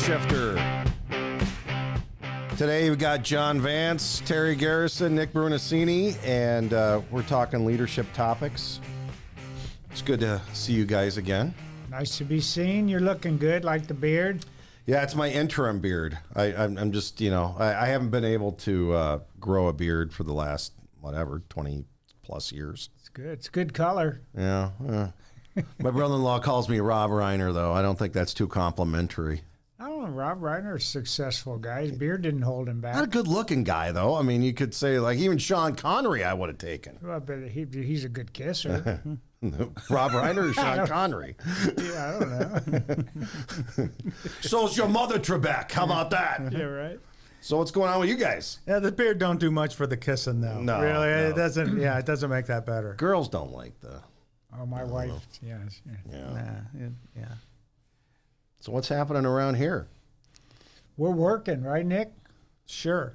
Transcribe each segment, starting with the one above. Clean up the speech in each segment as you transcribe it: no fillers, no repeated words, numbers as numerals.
Shifter. Today we got John Vance, Terry Garrison, Nick Brunacini, and we're talking leadership topics. It's good to see you guys again. Nice to be seen. You're looking good, like the beard. Yeah, it's my interim beard. I'm just, I haven't been able to grow a beard for the last, 20 plus years. It's good. It's good color. Yeah. My brother-in-law calls me Rob Reiner, though. I don't think that's too complimentary. I don't know. Rob Reiner's a successful guy. His beard didn't hold him back. Not a good-looking guy, though. I mean, you could say, like, even Sean Connery I would have taken. Well, but he's a good kisser. Rob Reiner or Sean Connery? Yeah, I don't know. So's your mother, Trebek. How about that? Yeah, right. So what's going on with you guys? Yeah, the beard don't do much for the kissing, though. No, really, no. it doesn't. Yeah, it doesn't make that better. Girls don't like the. Oh, my wife. Yes. Yeah. Yeah. So what's happening around here? We're working, right, Nick? Sure.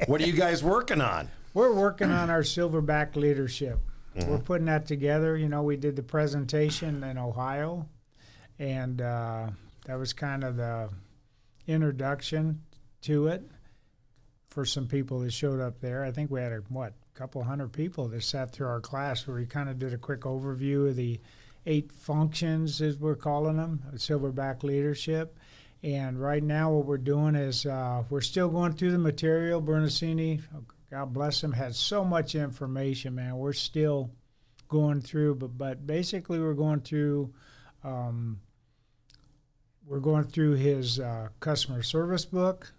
What are you guys working on? We're working on our Silverback Leadership. Mm-hmm. We're putting that together. We did the presentation in Ohio, and that was kind of the introduction to it for some people that showed up there. I think we had a couple hundred people that sat through our class where we kind of did a quick overview of the 8 functions, as we're calling them, of Silverback Leadership. And right now what we're doing is we're still going through the material. Brunacini, God bless him, has so much information, man. We're still going through, but basically we're going through his customer service book,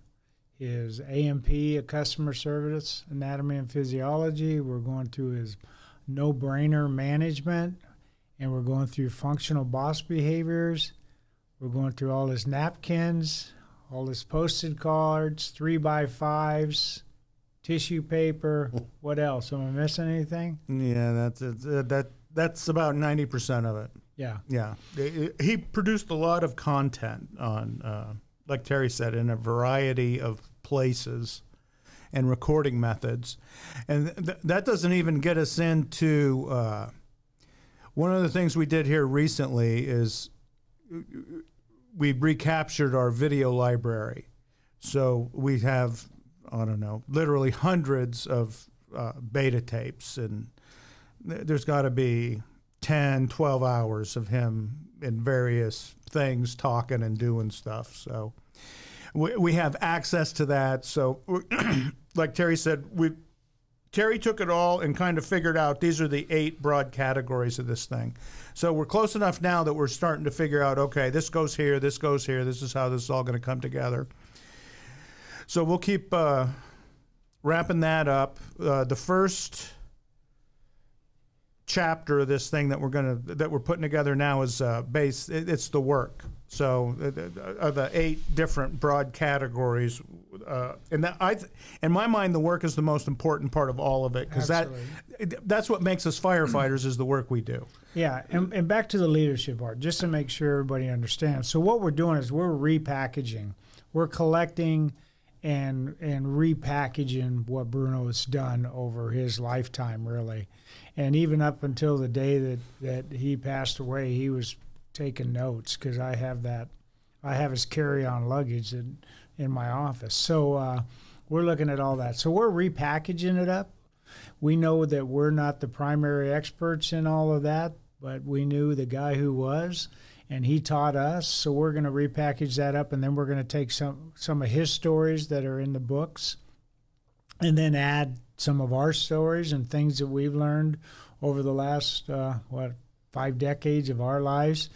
his AMP, a customer service, anatomy and physiology. We're going through his no-brainer management, and we're going through functional boss behaviors. We're going through all his napkins, all his posted cards, 3x5s, tissue paper. What else? Am I missing anything? Yeah, that's about 90% of it. Yeah. Yeah. He produced a lot of content on, like Terry said, in a variety of places and recording methods. And that doesn't even get us into one of the things we did here recently is we recaptured our video library. So we have, literally hundreds of beta tapes, and there's got to be 10, 12 hours of him in various things talking and doing stuff. So we have access to that. So like Terry said, Terry took it all and kind of figured out these are the 8 broad categories of this thing. So we're close enough now that we're starting to figure out, okay, this goes here, this goes here, this is how this is all going to come together. So we'll keep wrapping that up. The first chapter of this thing that we're putting together now is it's the work. So of the 8 different broad categories, in my mind, the work is the most important part of all of it, because that's what makes us firefighters is the work we do. Yeah, and back to the leadership part, just to make sure everybody understands. So what we're doing is we're repackaging, we're collecting and repackaging what Bruno has done over his lifetime, really. And even up until the day that he passed away, he was taking notes, because I have his carry-on luggage in my office. So we're looking at all that. So we're repackaging it up. We know that we're not the primary experts in all of that, but we knew the guy who was, and he taught us. So we're going to repackage that up, and then we're going to take some of his stories that are in the books, and then add some of our stories and things that we've learned over the last 5 decades of our lives,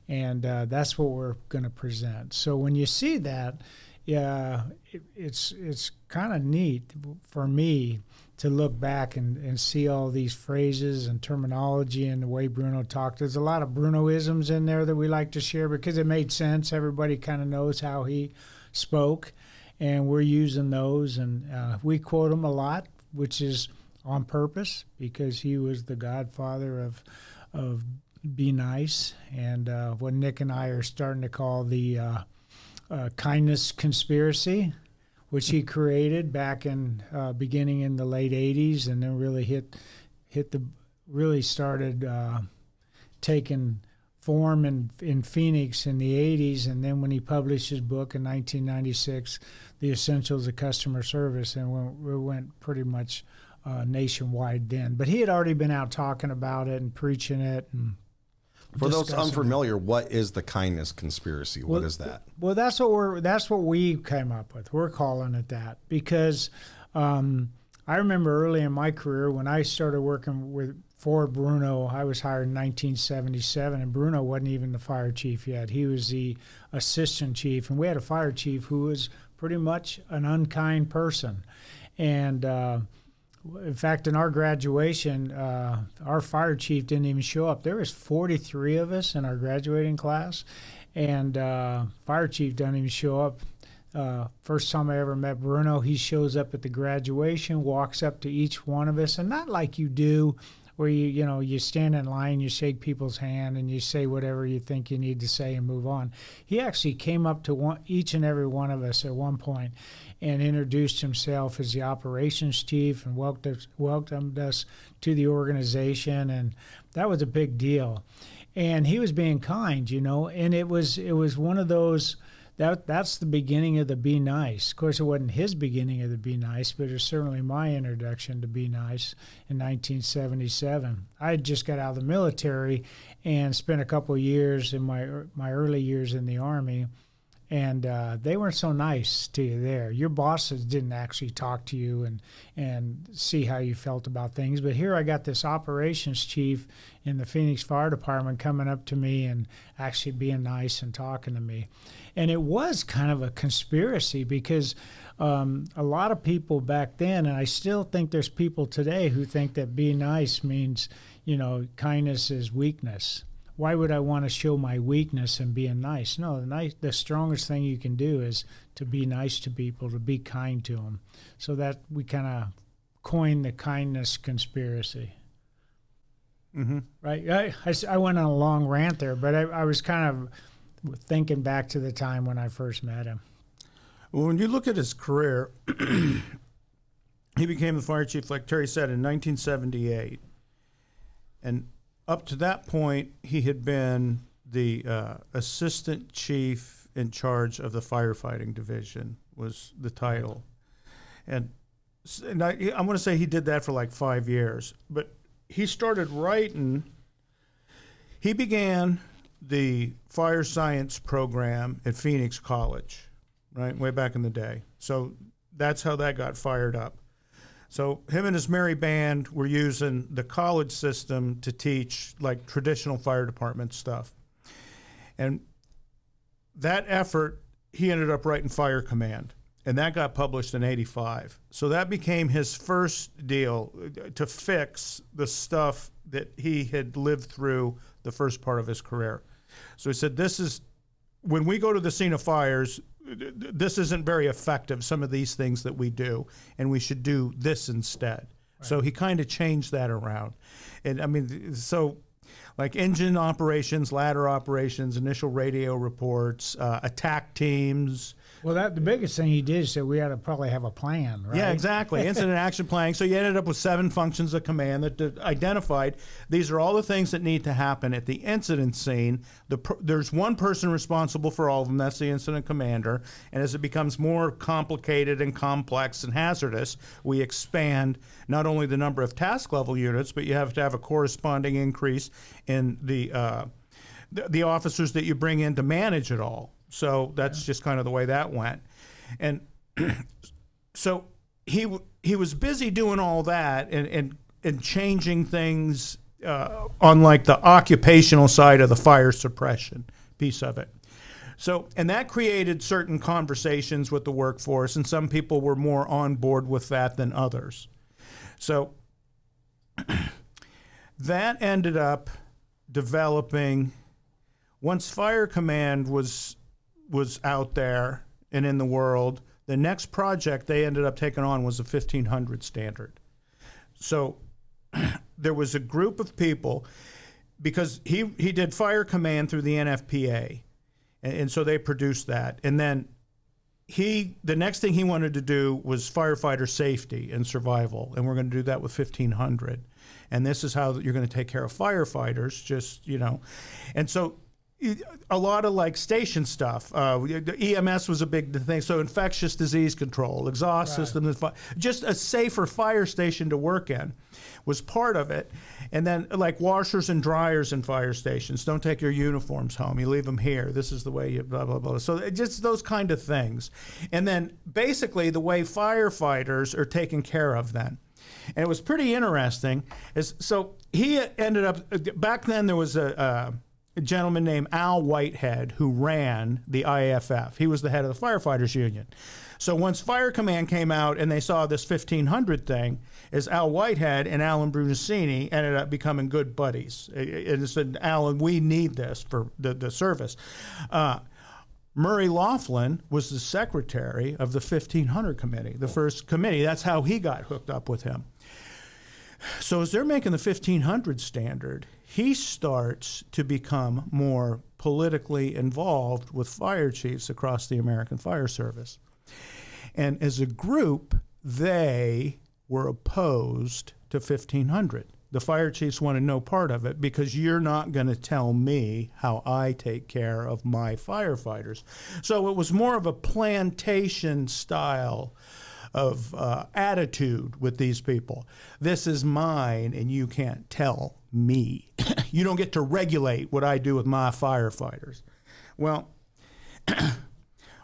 and that's what we're going to present. So when you see that, it's kind of neat for me to look back and see all these phrases and terminology and the way Bruno talked. There's a lot of Brunoisms in there that we like to share because it made sense. Everybody kind of knows how he spoke, and we're using those, and we quote him a lot, which is on purpose, because he was the godfather of be nice, and what Nick and I are starting to call the kindness conspiracy, which he created back in beginning in the late 80s, and then really started taking form in Phoenix in the 80s, and then when he published his book in 1996, The Essentials of Customer Service, and we went pretty much nationwide then. But he had already been out talking about it and preaching it. And for those unfamiliar, what is the kindness conspiracy? What is that? Well, that's what we came up with. We're calling it that because I remember early in my career when I started working for Bruno, I was hired in 1977, and Bruno wasn't even the fire chief yet. He was the assistant chief, and we had a fire chief who was pretty much an unkind person. And in fact, in our graduation, our fire chief didn't even show up. There was 43 of us in our graduating class, and fire chief doesn't even show up. First time I ever met Bruno, he shows up at the graduation, walks up to each one of us, and not like you do, where you stand in line, you shake people's hand, and you say whatever you think you need to say and move on. He actually came up to each and every one of us at one point and introduced himself as the operations chief and welcomed us to the organization, and that was a big deal. And he was being kind, and it was one of those. That's the beginning of the Be Nice. Of course, it wasn't his beginning of the Be Nice, but it was certainly my introduction to Be Nice in 1977. I had just got out of the military and spent a couple of years in my early years in the Army, and they weren't so nice to you there. Your bosses didn't actually talk to you and see how you felt about things. But here I got this operations chief in the Phoenix Fire Department coming up to me and actually being nice and talking to me. And it was kind of a conspiracy because a lot of people back then, and I still think there's people today who think that be nice means, kindness is weakness. Why would I want to show my weakness in being nice? No, the strongest thing you can do is to be nice to people, to be kind to them. So that we kind of coined the kindness conspiracy. Mm-hmm. Right? I went on a long rant there, but I was kind of thinking back to the time when I first met him. Well, when you look at his career, he became the fire chief, like Terry said, in 1978. And up to that point, he had been the assistant chief in charge of the firefighting division, was the title. And I want to say he did that for like 5 years. But he started writing. He began the fire science program at Phoenix College, right, way back in the day. So that's how that got fired up. So him and his merry band were using the college system to teach like traditional fire department stuff. And that effort, he ended up writing Fire Command, and that got published in '85. So that became his first deal to fix the stuff that he had lived through the first part of his career. So he said, when we go to the scene of fires, this isn't very effective, some of these things that we do, and we should do this instead. Right. So he kind of changed that around. And I mean, so like engine operations, ladder operations, initial radio reports, attack teams. Well, the biggest thing he did is that we ought to probably have a plan, right? Yeah, exactly. Incident action planning. So you ended up with 7 functions of command that identified these are all the things that need to happen at the incident scene. There's one person responsible for all of them. That's the incident commander. And as it becomes more complicated and complex and hazardous, we expand not only the number of task level units, but you have to have a corresponding increase in the officers that you bring in to manage it all. So that's just kind of the way that went. And so he was busy doing all that and changing things on like the occupational side of the fire suppression piece of it. So, and that created certain conversations with the workforce, and some people were more on board with that than others. So that ended up developing, once Fire Command was out there and in the world, the next project they ended up taking on was the 1500 standard. So there was a group of people, because he did Fire Command through the NFPA, and so they produced that. And then the next thing he wanted to do was firefighter safety and survival, and we're going to do that with 1500. And this is how you're going to take care of firefighters, just, And so a lot of like station stuff. The EMS was a big thing. So infectious disease control, exhaust system, just a safer fire station to work in was part of it. And then like washers and dryers in fire stations. Don't take your uniforms home. You leave them here. This is the way you blah, blah, blah. So just those kind of things. And then basically the way firefighters are taken care of then. And it was pretty interesting. So he ended up, back then there was a gentleman named Al Whitehead who ran the IAFF. He was the head of the firefighters union. So once Fire Command came out and they saw this 1500 thing, is Al Whitehead and Alan Brunacini ended up becoming good buddies. And said, Alan, we need this for the service. Murray Laughlin was the secretary of the 1500 committee, the first committee. That's how he got hooked up with him. So as they're making the 1500 standard, he starts to become more politically involved with fire chiefs across the American Fire Service. And as a group, they were opposed to 1500. The fire chiefs wanted no part of it because you're not going to tell me how I take care of my firefighters. So it was more of a plantation style of attitude with these people. This is mine and you can't tell me. You don't get to regulate what I do with my firefighters. Well,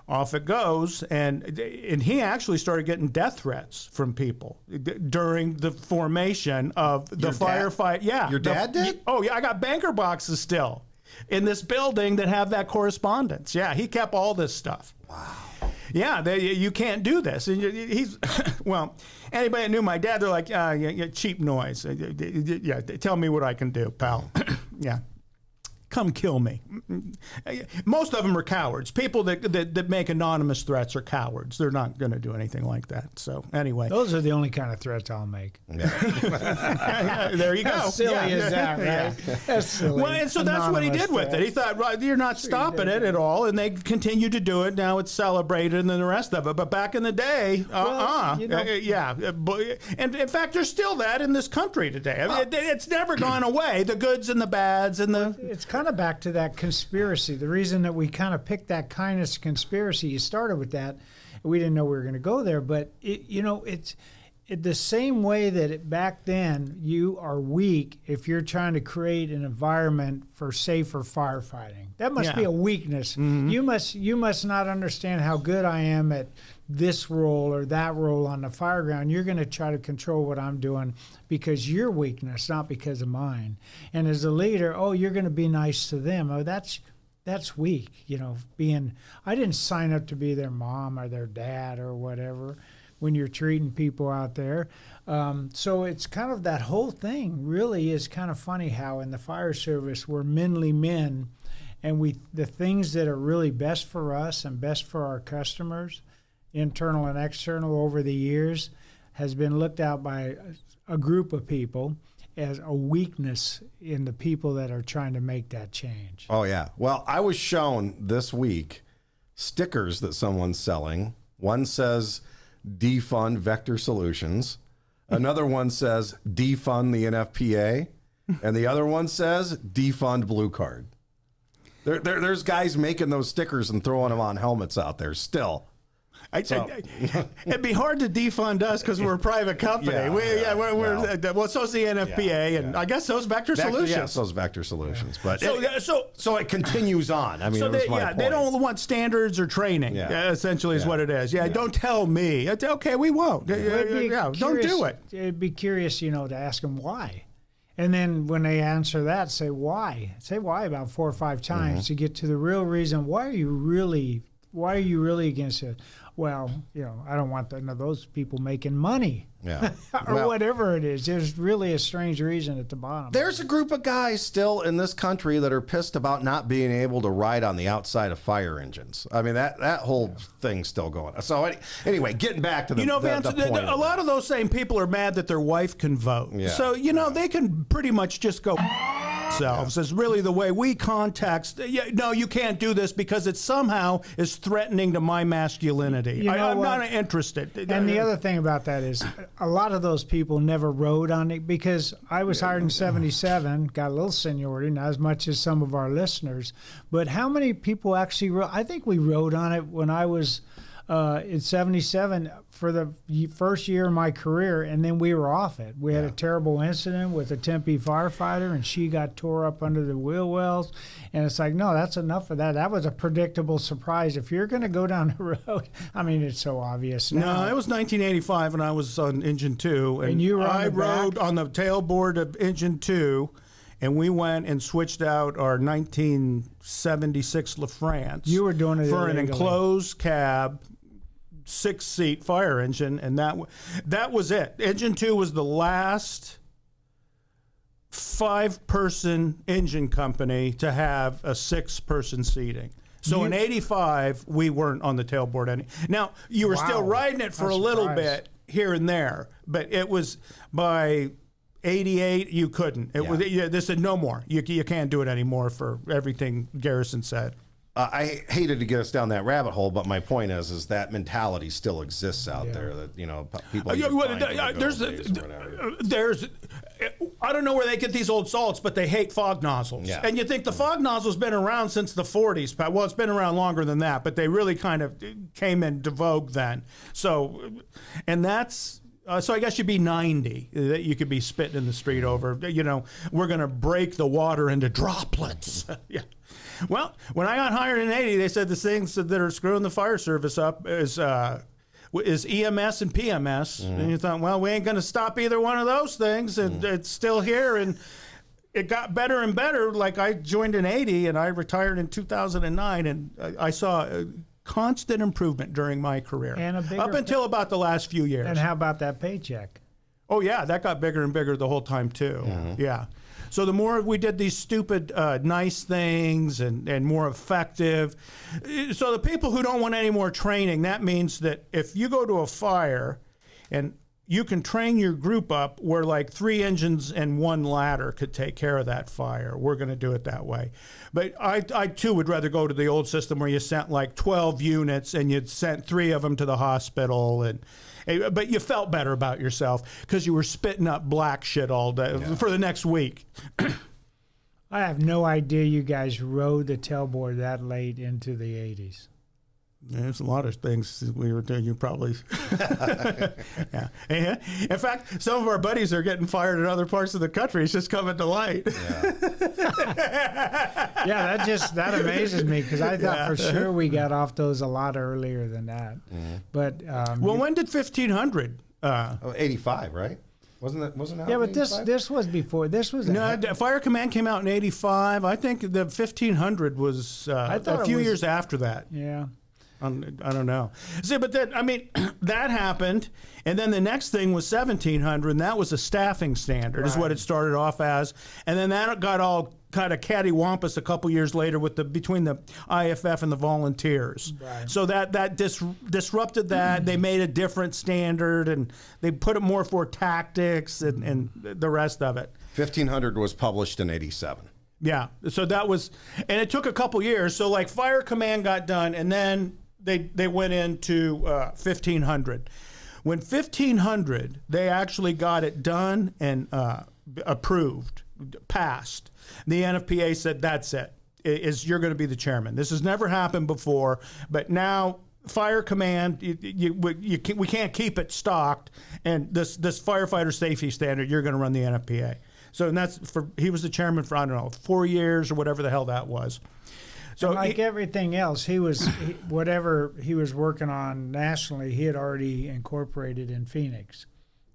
off it goes, and he actually started getting death threats from people during the formation of the firefight. Yeah. Your dad did? Oh, yeah, I got banker boxes still in this building that have that correspondence. Yeah, he kept all this stuff. Wow. Yeah, you can't do this. And he's, well, anybody that knew my dad, they're like, cheap noise. Yeah, tell me what I can do, pal. Yeah. Come kill me. Most of them are cowards. People that make anonymous threats are cowards. They're not going to do anything like that. So anyway. Those are the only kind of threats I'll make. Yeah. There you go. How silly is that, right? Yeah. That's silly. Well, and so that's what he did with it. He thought, well, you're not stopping it at all. And they continue to do it. Now it's celebrated and then the rest of it. But back in the day, yeah. And in fact, there's still that in this country today. I mean, it's never gone away. The goods and the bads and the... It's kind of back to that conspiracy. The reason that we kind of picked that kindness conspiracy, you started with that. We didn't know we were going to go there, but it's the same way that back then you are weak if you're trying to create an environment for safer firefighting. That must be a weakness. Mm-hmm. You must not understand how good I am at this role or that role on the fireground. You're going to try to control what I'm doing because your weakness, not because of mine. And as a leader, you're going to be nice to them. Oh, that's weak. I didn't sign up to be their mom or their dad or whatever when you're treating people out there. So it's kind of that whole thing really is kind of funny how in the fire service we're mainly men, and the things that are really best for us and best for our customers, internal and external over the years, has been looked at by a group of people as a weakness in the people that are trying to make that change. Oh, yeah. Well, I was shown this week stickers that someone's selling. One says, defund Vector Solutions. Another one says, defund the NFPA. And the other one says, defund Blue Card. There's guys making those stickers and throwing them on helmets out there still. It'd be hard to defund us because we're a private company. Well, so's the NFPA, and I guess so's Vector Solutions. Yeah, so's Vector Solutions. But so it continues on. I mean, so they don't want standards or training. Essentially, is what it is. Don't tell me. Okay, we won't. Don't do it. It'd be curious, to ask them why. And then when they answer that, say why. Say why about 4 or 5 times to get to the real reason. Why are you really against it? Well, I don't want none of those people making money. Yeah. Or whatever it is. There's really a strange reason at the bottom. There's a group of guys still in this country that are pissed about not being able to ride on the outside of fire engines. I mean, that whole thing's still going on. So anyway, getting back to the Vance, the point a lot of those same people are mad that their wife can vote. Yeah. So, they can pretty much just go selves is really the way we context. No, you can't do this because it somehow is threatening to my masculinity. I'm not interested. And the other thing about that is a lot of those people never rode on it, because I was hired in 77, got a little seniority, not as much as some of our listeners, but how many people actually rode? I think we rode on it when I was in 77 for the first year of my career, and then we were off it. We had a terrible incident with a Tempe firefighter, and she got tore up under the wheel wells. And it's like, no, that's enough of that. That was a predictable surprise. If you're going to go down the road, I mean, it's so obvious now. No, it was 1985, and I was on Engine 2. And you were on the rode back? on the tailboard of Engine 2, and we went and switched out our 1976 LaFrance. You were doing it for an illegally. enclosed cab, 6-seat fire engine, and that was it. Engine 2 was the last 5-person engine company to have a 6-person seating. So in 85, we weren't on the tailboard any. Now, you were still riding it for a little bit here and there, but it was by 88, you couldn't. They said no more. You can't do it anymore for everything Garrison said. I hated to get us down that rabbit hole, but my point is that mentality still exists out there. That people. There's, I don't know where they get these old salts, but they hate fog nozzles. Yeah. And you think the fog nozzle's been around since the 40s. Well, it's been around longer than that, but they really kind of came into vogue then. So, and that's. So I guess you'd be 90 that you could be spitting in the street over. We're going to break the water into droplets. Yeah. Well, when I got hired in 80, they said the things that are screwing the fire service up is EMS and PMS. And you thought, well, we ain't going to stop either one of those things. And it's still here. And it got better and better. Like I joined in 80 and I retired in 2009. And I saw constant improvement during my career, and up until about the last few years. And how about that paycheck? Oh yeah, that got bigger and bigger the whole time too. Yeah. So the more we did these stupid, nice things and more effective. So the people who don't want any more training, that means that if you go to a fire and you can train your group up where like 3 engines and 1 ladder could take care of that fire. We're going to do it that way. But I too would rather go to the old system where you sent like 12 units and you'd sent 3 of them to the hospital. But you felt better about yourself because you were spitting up black shit all day for the next week. I have no idea you guys rode the tailboard that late into the 80s. There's a lot of things we were doing. You probably, yeah. In fact, some of our buddies are getting fired in other parts of the country. It's just coming to light. Yeah, that amazes me because I thought for sure we got off those a lot earlier than that. But when did 1500? 85, right? Wasn't that? Yeah, but this was before. This was Fire Command came out in 85. I think the 1500 was a few years after that. Yeah. I don't know. See, but then, I mean, that happened, and then the next thing was 1700, and that was a staffing standard, is what it started off as. And then that got all kind of cattywampus a couple years later between the IFF and the volunteers. Right. So that disrupted that. They made a different standard, and they put it more for tactics and the rest of it. 1500 was published in 87. Yeah, so that was, and it took a couple years. So like Fire Command got done, and then they went into 1500. When 1500, they actually got it done and approved, passed. The NFPA said, that's it. You're going to be the chairman. This has never happened before, but now Fire Command, we can't keep it stocked, and this firefighter safety standard, you're going to run the NFPA. So and he was the chairman for, I don't know, 4 years or whatever the hell that was. So and like everything else, whatever he was working on nationally, he had already incorporated in Phoenix.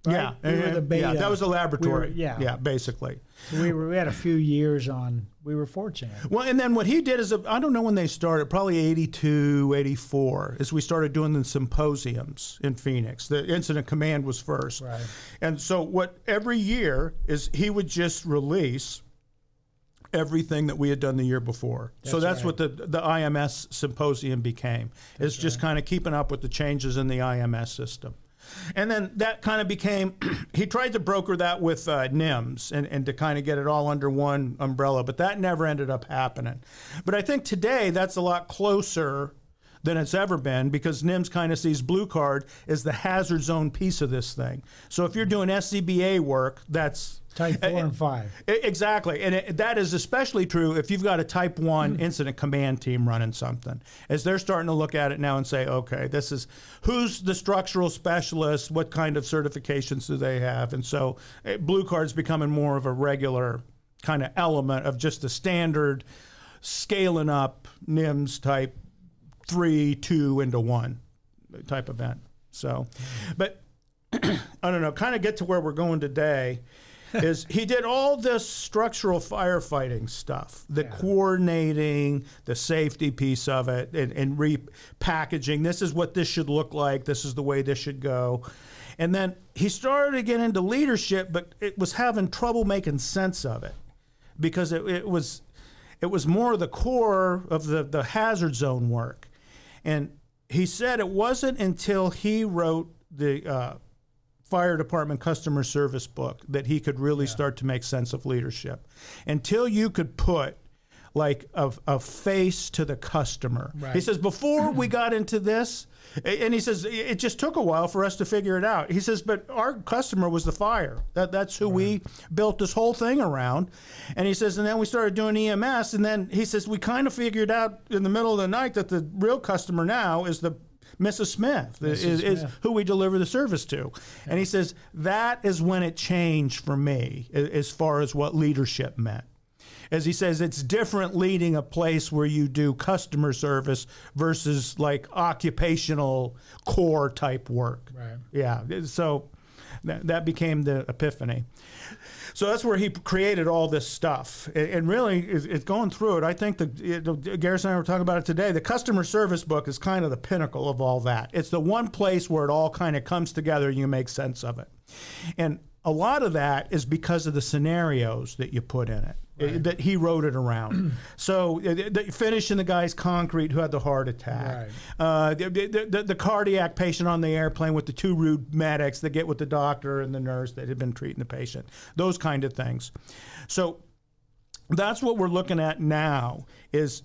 Right? Yeah, we were the beta. Yeah, that was a laboratory. Basically. So we had a few years on. We were fortunate. Well, and then what he did is, I don't know when they started, probably 82, 84, is we started doing the symposiums in Phoenix. The incident command was first. Right. And so every year is he would just release everything that we had done the year before. That's what the IMS symposium became. It's just kind of keeping up with the changes in the IMS system. And then that kind of became, he tried to broker that with NIMS and to kind of get it all under one umbrella, but that never ended up happening. But I think today that's a lot closer than it's ever been, because NIMS kind of sees Blue Card as the hazard zone piece of this thing. So if you're doing SCBA work, that's Type 4 and 5. Exactly. And that is especially true if you've got a Type 1 incident command team running something, as they're starting to look at it now and say, okay, this is who's the structural specialist, what kind of certifications do they have? And so Blue Card's becoming more of a regular kind of element of just the standard scaling up NIMS type 3, 2 into 1 type event. So, but I don't know, kind of get to where we're going today. Is he did all this structural firefighting stuff, the coordinating, the safety piece of it, and repackaging. This is what this should look like. This is the way this should go. And then he started to get into leadership, but it was having trouble making sense of it, because it was more the core of the hazard zone work. And he said it wasn't until he wrote the fire department customer service book that he could really start to make sense of leadership. Until you could put like a face to the customer. Right. He says, before we got into this, and he says, it just took a while for us to figure it out. He says, but our customer was the fire. That's who we built this whole thing around. And he says, and then we started doing EMS, and then he says, we kind of figured out in the middle of the night that the real customer now is the Mrs. Smith, is who we deliver the service to. Yeah. And he says, that is when it changed for me as far as what leadership meant. As he says, it's different leading a place where you do customer service versus like occupational core type work. Right. Yeah. So that became the epiphany. So that's where he created all this stuff. And really, it's going through it. I think Garrison and I were talking about it today. The customer service book is kind of the pinnacle of all that. It's the one place where it all kind of comes together and you make sense of it. And a lot of that is because of the scenarios that you put in it. Right. That he wrote it around. So finishing the guy's concrete who had the heart attack. Right. The cardiac patient on the airplane with the two rude medics that get with the doctor and the nurse that had been treating the patient. Those kind of things. So that's what we're looking at now is...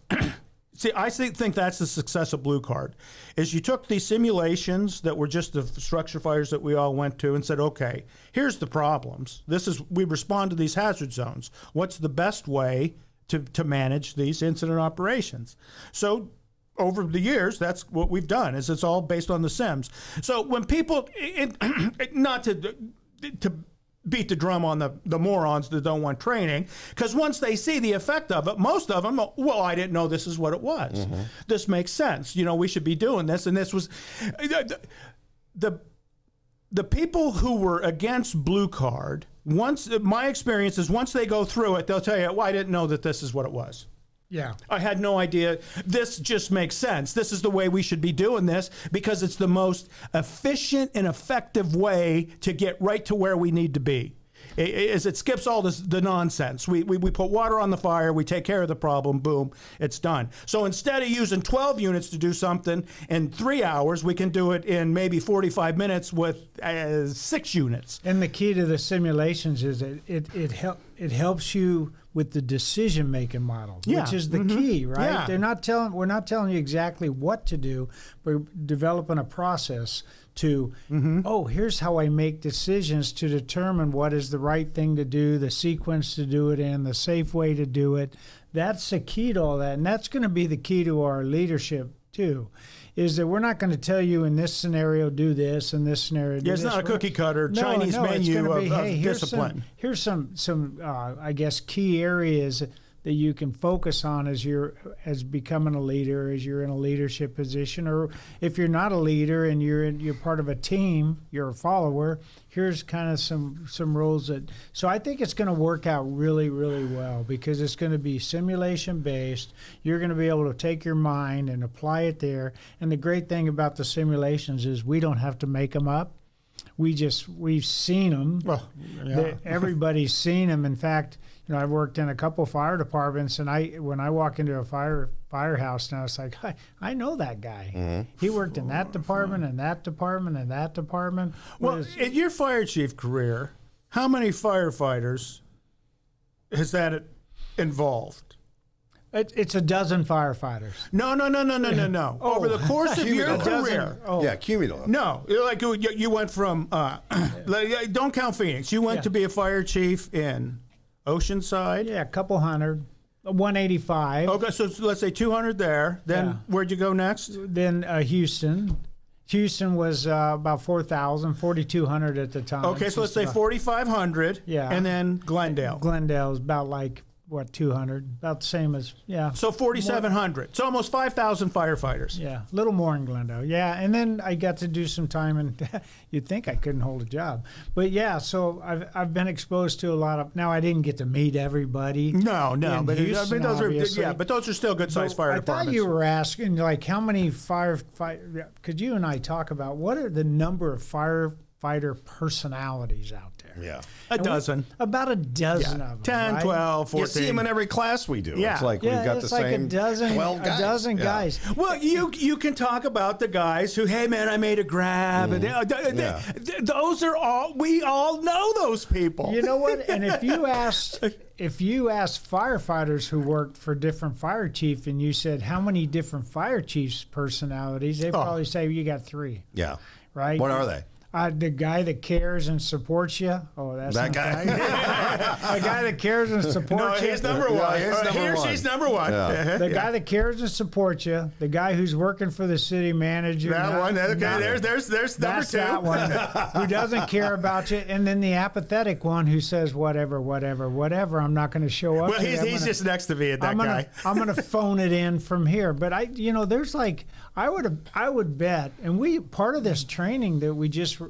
See, I think that's the success of Blue Card, is you took these simulations that were just the structure fires that we all went to and said, okay, here's the problems. We respond to these hazard zones. What's the best way to manage these incident operations? So over the years, that's what we've done, is it's all based on the SIMs. So when people, not to beat the drum on the morons that don't want training, because once they see the effect of it, most of them, well, I didn't know this is what it was. Mm-hmm. This makes sense. We should be doing this. And this was the people who were against Blue Card. My experience is once they go through it, they'll tell you, well, I didn't know that this is what it was. Yeah. I had no idea. This just makes sense. This is the way we should be doing this because it's the most efficient and effective way to get right to where we need to be. It skips all the nonsense. We put water on the fire, we take care of the problem, boom, it's done. So instead of using 12 units to do something in 3 hours, we can do it in maybe 45 minutes with 6 units. And the key to the simulations is it helps you with the decision-making model, which is the key, right? Yeah. We're not telling you exactly what to do. We're developing a process to, here's how I make decisions to determine what is the right thing to do, the sequence to do it in, the safe way to do it. That's the key to all that. And that's going to be the key to our leadership, too, is that we're not going to tell you in this scenario do this, in this scenario do this. It's not a cookie cutter Chinese menu of discipline. Here's some I guess, key areas that you can focus on as becoming a leader, as you're in a leadership position, or if you're not a leader and you're part of a team, you're a follower. Here's kind of some roles that. So I think it's going to work out really, really well because it's going to be simulation based. You're going to be able to take your mind and apply it there. And the great thing about the simulations is we don't have to make them up. we've seen them. Well, yeah. Everybody's seen them. In fact, I've worked in a couple fire departments, and when I walk into a firehouse now, it's like, I know that guy. Mm-hmm. He worked in that department and that department and that department. Well, in your fire chief career, how many firefighters has that involved? It's a dozen firefighters. No. Oh. Over the course of your career. Yeah, cumulative. No, like you went from, don't count Phoenix. You went to be a fire chief in Oceanside. Yeah, a couple hundred. 185. Okay, so let's say 200 there. Then where'd you go next? Then Houston. Houston was about 4,000, 4,200 at the time. Okay, so let's say 4,500. Yeah. And then Glendale. Glendale is about 200, about the same as, So 4,700. So almost 5,000 firefighters. Yeah, a little more in Glendale. Yeah, and then I got to do some time, and you'd think I couldn't hold a job. But yeah, so I've been exposed to a lot of, now I didn't get to meet everybody. No, but Houston, those obviously. but those are still good-sized fire departments. I thought you were asking, how many could you and I talk about, what are the number of firefighter personalities out there? Yeah. A dozen. About a dozen of them. 10, right? 12, 14. You see them in every class we do. Yeah. It's like we've got the same a dozen, 12 guys. A dozen Yeah. guys. Well, you can talk about the guys who, hey man, I made a grab. And those are all, we all know those people. You know what? And if you asked firefighters who worked for different fire chief, and you said how many different fire chiefs personalities, they'd probably say you got 3. Yeah. Right? What are they? The guy that cares and supports you. Oh, that's That guy. The guy that cares and supports you. He's number one. She's number one. Yeah. The guy that cares and supports you. The guy who's working for the city manager. That one. Okay, there's number That's 2. that one who doesn't care about you. And then the apathetic one who says, whatever, I'm not going to show up. Well, he's just next to me, that guy. I'm going to phone it in from here. But there's I would bet, and part of this training that we just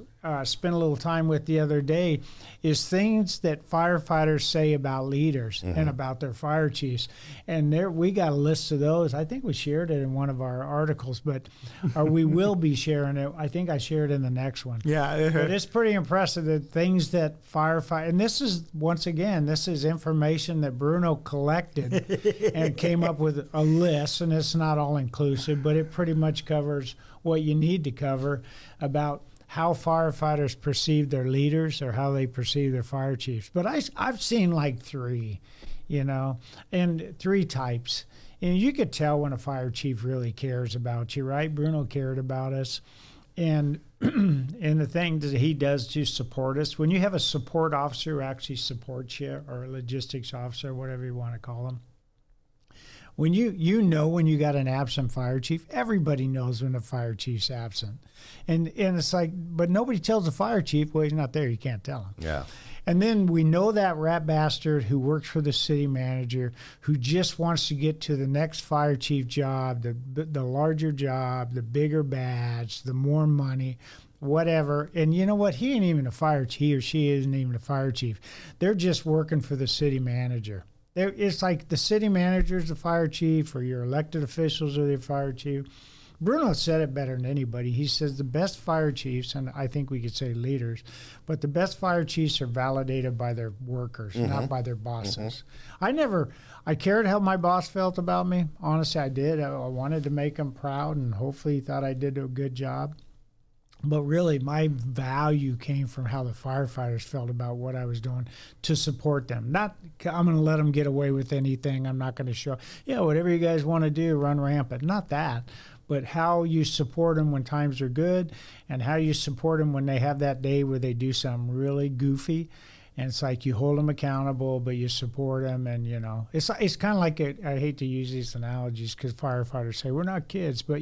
spent a little time with the other day is things that firefighters say about leaders and about their fire chiefs. And we got a list of those. I think we shared it in one of our articles, but we will be sharing it. I think I shared it in the next one. Yeah. But it's pretty impressive, the things that firefighters, and this is information that Bruno collected and came up with a list, and it's not all inclusive, but it pretty much covers what you need to cover about how firefighters perceive their leaders or how they perceive their fire chiefs. But I've seen 3, and 3 types. And you could tell when a fire chief really cares about you, right? Bruno cared about us. And the thing that he does to support us, when you have a support officer who actually supports you, or a logistics officer, whatever you want to call them, when when you got an absent fire chief, everybody knows when the fire chief's absent. And it's but nobody tells the fire chief, well, he's not there, you can't tell him. Yeah. And then we know that rat bastard who works for the city manager, who just wants to get to the next fire chief job, the larger job, the bigger badge, the more money, whatever. And you know what? He ain't even a fire chief. He or she isn't even a fire chief. They're just working for the city manager. It's like the city manager is the fire chief, or your elected officials are the fire chief. Bruno said it better than anybody. He says the best fire chiefs, and I think we could say leaders, but the best fire chiefs are validated by their workers, not by their bosses. I cared how my boss felt about me. Honestly, I did. I wanted to make him proud, and hopefully he thought I did a good job. But really, my value came from how the firefighters felt about what I was doing to support them. Not, I'm going to let them get away with anything. I'm not going to show, whatever you guys want to do, run rampant. Not that, but how you support them when times are good, and how you support them when they have that day where they do something really goofy. And it's like you hold them accountable, but you support them. And, it's kind of like, I hate to use these analogies because firefighters say, we're not kids. But,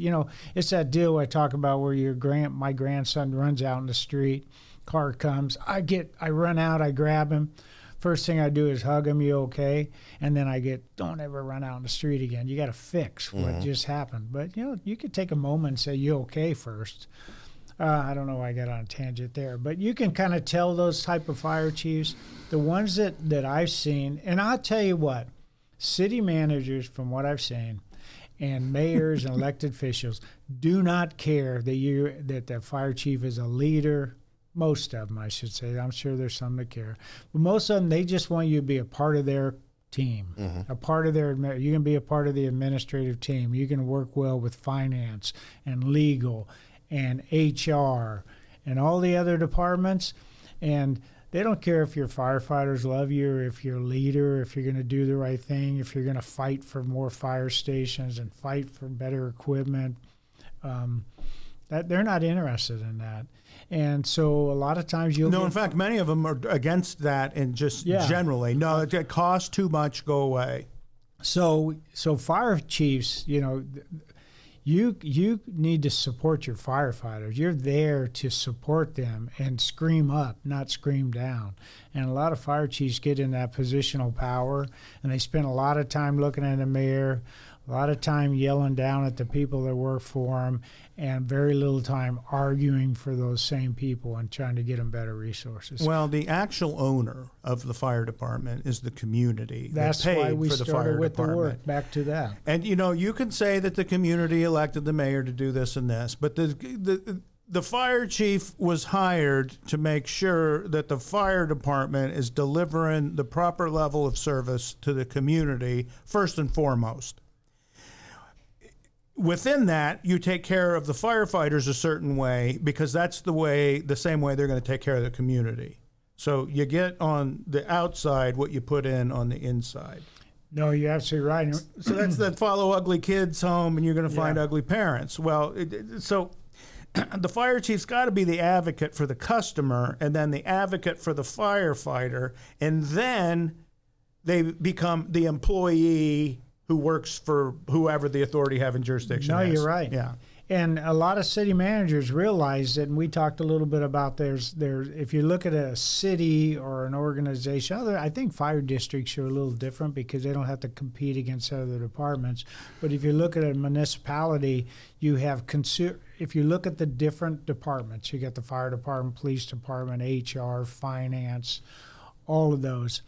it's that deal I talk about where my grandson runs out in the street, car comes, I run out, I grab him. First thing I do is hug him, you okay? And then I don't ever run out in the street again. You got to fix what just happened. But, you could take a moment and say, you okay first. I don't know why I got on a tangent there, but you can kind of tell those type of fire chiefs, the ones that I've seen. And I'll tell you what, city managers, from what I've seen, and mayors and elected officials do not care that the fire chief is a leader most of them, I should say. I'm sure there's some that care. But most of them, they just want you to be a part of their team, a part of their, you can be a part of the administrative team. You can work well with finance and legal and HR and all the other departments. And they don't care if your firefighters love you or if you're a leader, if you're going to do the right thing, if you're going to fight for more fire stations and fight for better equipment. That they're not interested in that. And so a lot of times you'll... No, in fact, many of them are against that and just generally. No, it costs too much, go away. So fire chiefs, you need to support your firefighters. You're there to support them and scream up, not scream down. And a lot of fire chiefs get in that positional power, and they spend a lot of time looking in the mirror, a lot of time yelling down at the people that work for them, and very little time arguing for those same people and trying to get them better resources. Well, the actual owner of the fire department is the community. That's that paid why we for the started fire with department. the work. Back to that. And, you can say that the community elected the mayor to do this and this, but the fire chief was hired to make sure that the fire department is delivering the proper level of service to the community first and foremost. Within that, you take care of the firefighters a certain way because that's the same way they're going to take care of the community. So you get on the outside what you put in on the inside. No, you're absolutely right. So that's that follow ugly kids home and you're going to find ugly parents. Well, so the fire chief's got to be the advocate for the customer and then the advocate for the firefighter, and then they become the employee who works for whoever the authority having jurisdiction No, is. you're right. Yeah. And a lot of city managers realize that, and we talked a little bit about there's if you look at a city or an organization, I think fire districts are a little different because they don't have to compete against other departments. But if you look at a municipality, you have if you look at the different departments, you got the fire department, police department, HR, finance, all of those.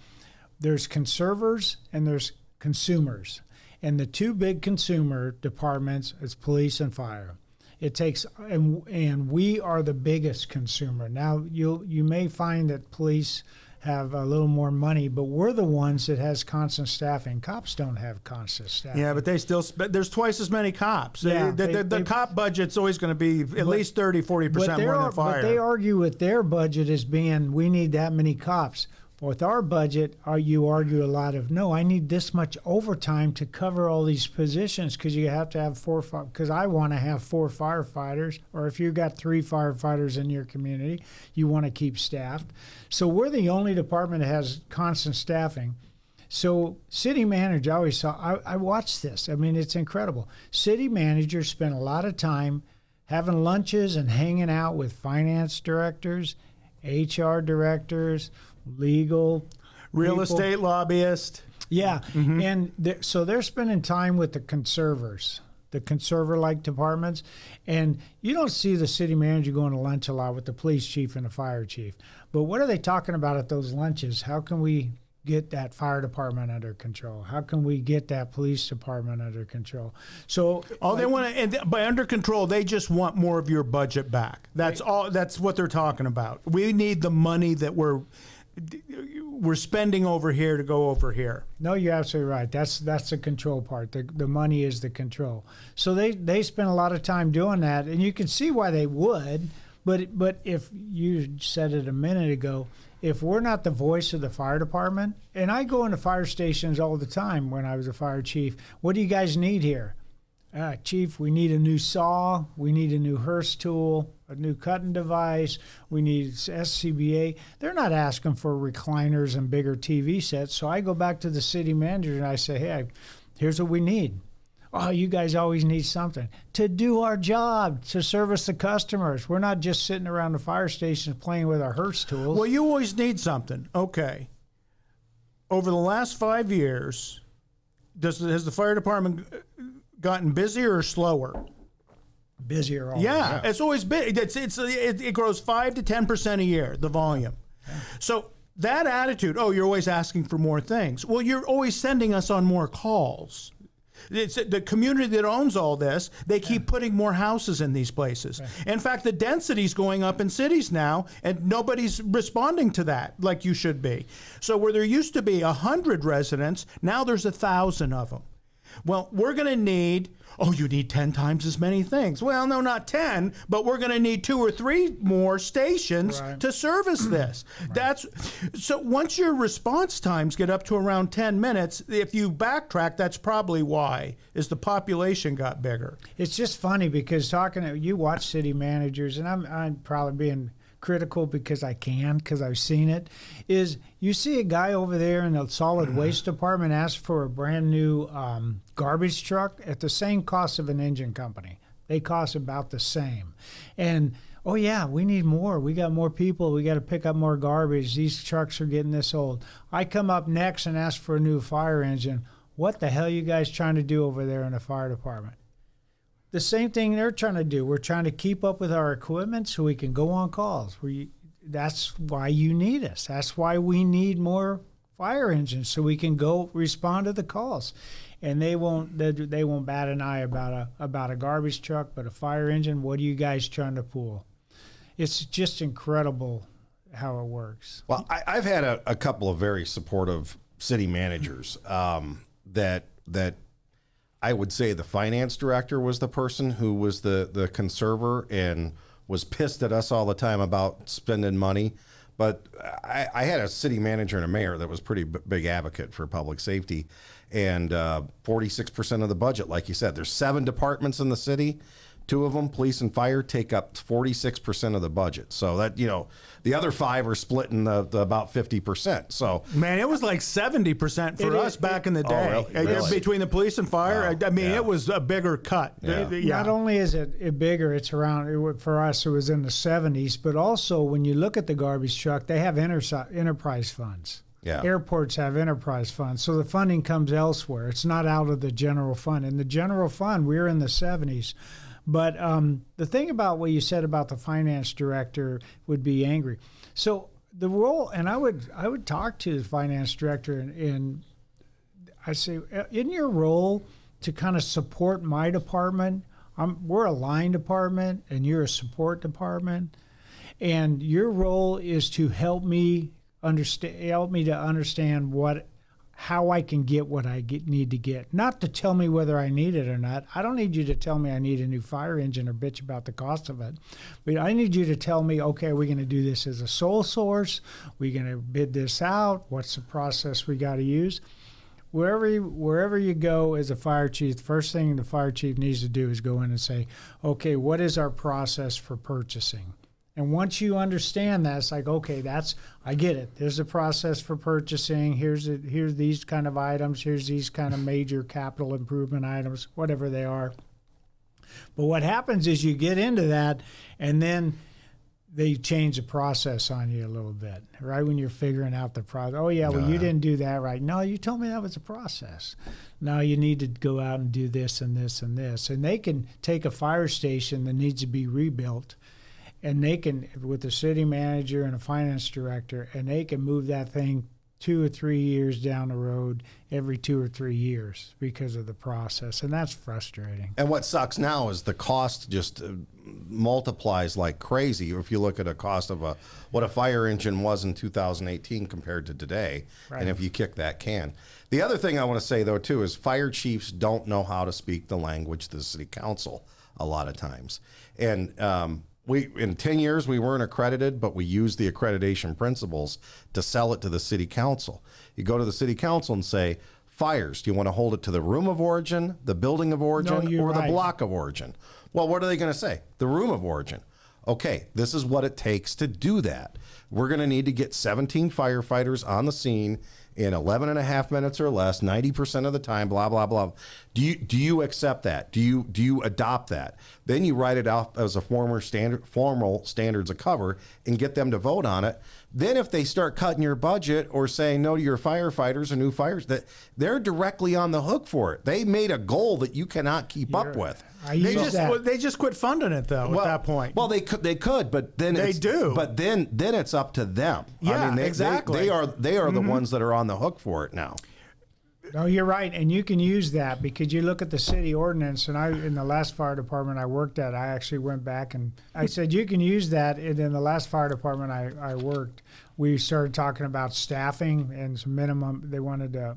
There's conservers and there's consumers. And the two big consumer departments is police and fire. It takes, and we are the biggest consumer. Now, you may find that police have a little more money, but we're the ones that has constant staffing. Cops don't have constant staffing. Yeah, but they still there's twice as many cops. Yeah, the cop budget's always going to be at least 30-40% more than fire. But they argue with their budget as being, we need that many cops. With our budget, you argue a lot of, no, I need this much overtime to cover all these positions because you have to have because I want to have 4 firefighters, or if you've got 3 firefighters in your community, you want to keep staffed. So we're the only department that has constant staffing. So city manager, I always saw, I watched this. I mean, it's incredible. City managers spend a lot of time having lunches and hanging out with finance directors, HR directors, legal, real people. estate lobbyist. Yeah, and so they're spending time with the conservers, the conserver-like departments, and you don't see the city manager going to lunch a lot with the police chief and the fire chief. But what are they talking about at those lunches? How can we get that fire department under control? How can we get that police department under control? So they want to, and by under control, they just want more of your budget back. That's all. That's what they're talking about. We need the money that we're spending over here to go over here. No, you're absolutely right. That's the control part. The money is the control. So they spend a lot of time doing that, and you can see why they would. But if you said it a minute ago, if we're not the voice of the fire department, and I go into fire stations all the time when I was a fire chief, what do you guys need here? Chief, we need a new saw, we need a new hearse tool, a new cutting device, we need SCBA. They're not asking for recliners and bigger TV sets. So I go back to the city manager and I say, hey, here's what we need. Oh, you guys always need something to do our job, to service the customers. We're not just sitting around the fire stations playing with our hearse tools. Well, you always need something. Okay. Over the last 5 years, has the fire department gotten busier or slower? Busier. Yeah, it's always big. It grows 5 to 10% a year, the volume. Yeah. So that attitude, you're always asking for more things. Well, you're always sending us on more calls. It's the community that owns all this. They keep putting more houses in these places. In fact, the density's going up in cities now, and nobody's responding to that like you should be. So where there used to be 100 residents, now there's 1,000 of them. Well, we're going to need, you need 10 times as many things. Well, no, not 10, but we're going to need 2 or 3 more stations to service this. So once your response times get up to around 10 minutes, if you backtrack, that's probably why, is the population got bigger. It's just funny because you watch city managers, and I'm probably being critical because I've seen it, is you see a guy over there in the solid waste department ask for a brand new garbage truck at the same cost of an engine company. They cost about the same. And, we need more. We got more people. We got to pick up more garbage. These trucks are getting this old. I come up next and ask for a new fire engine. What the hell are you guys trying to do over there in the fire department? The same thing they're trying to do. We're trying to keep up with our equipment so we can go on calls. That's why you need us. That's why we need more fire engines so we can go respond to the calls. And they won't bat an eye about a garbage truck, but a fire engine. What are you guys trying to pull? It's just incredible how it works. Well, I've had a couple of very supportive city managers that I would say the finance director was the person who was the conserver and was pissed at us all the time about spending money. But I had a city manager and a mayor that was pretty big advocate for public safety. And 46% of the budget, like you said, there's 7 departments in the city. 2 of them, police and fire, take up 46% of the budget. So that, the other 5 are splitting the about 50%. So man, it was like 70% for us back in the day. Really? Between the police and fire. Wow. It was a bigger cut. Yeah. Not only is it bigger, it's around, for us, it was in the 70s, but also when you look at the garbage truck, they have enterprise funds. Yeah. Airports have enterprise funds, so the funding comes elsewhere. It's not out of the general fund. In the general fund, we're in the 70s. But the thing about what you said about the finance director would be angry. So the role, and I would talk to the finance director and I say, in your role to kind of support my department, we're a line department and you're a support department, and your role is to help me to understand how I can get what I need to get. Not to tell me whether I need it or not. I don't need you to tell me I need a new fire engine or bitch about the cost of it. But I need you to tell me, okay, are we going to do this as a sole source? We're going to bid this out? What's the process we got to use? Wherever you go as a fire chief, the first thing the fire chief needs to do is go in and say, okay, what is our process for purchasing? And once you understand that, it's like, okay, I get it. There's a process for purchasing. Here's these kind of items. Here's these kind of major capital improvement items, whatever they are. But what happens is you get into that, and then they change the process on you a little bit, right? When you're figuring out the process. Oh, yeah, well, you didn't do that right. No, you told me that was a process. Now you need to go out and do this and this and this. And they can take a fire station that needs to be rebuilt, and they can, with a city manager and a finance director, and they can move that thing 2 or 3 years down the road every 2 or 3 years because of the process. And that's frustrating. And what sucks now is the cost just multiplies like crazy. If you look at a cost of what a fire engine was in 2018 compared to today, right. And if you kick that can. The other thing I want to say, though, too, is fire chiefs don't know how to speak the language to the city council a lot of times. And in 10 years, we weren't accredited, but we used the accreditation principles to sell it to the city council. You go to the city council and say, fires, do you want to hold it to the room of origin, the building of origin, or the block of origin? Well, what are they going to say? The room of origin. Okay, this is what it takes to do that. We're going to need to get 17 firefighters on the scene in 11 and a half minutes or less, 90% of the time, blah, blah, blah. Do you accept that? Do you adopt that? Then you write it out as a formal standards of cover and get them to vote on it. Then if they start cutting your budget or saying no to your firefighters or new fires, that they're directly on the hook for it. They made a goal that you cannot keep up with. They just quit funding it though at that point. Well, they could, but then But then it's up to them. Yeah, I mean, exactly. They are the ones that are on the hook for it now. No, you're right, and you can use that because you look at the city ordinance. And in the last fire department I worked at, I actually went back and I said you can use that. And in the last fire department I worked, we started talking about staffing and some minimum. They wanted to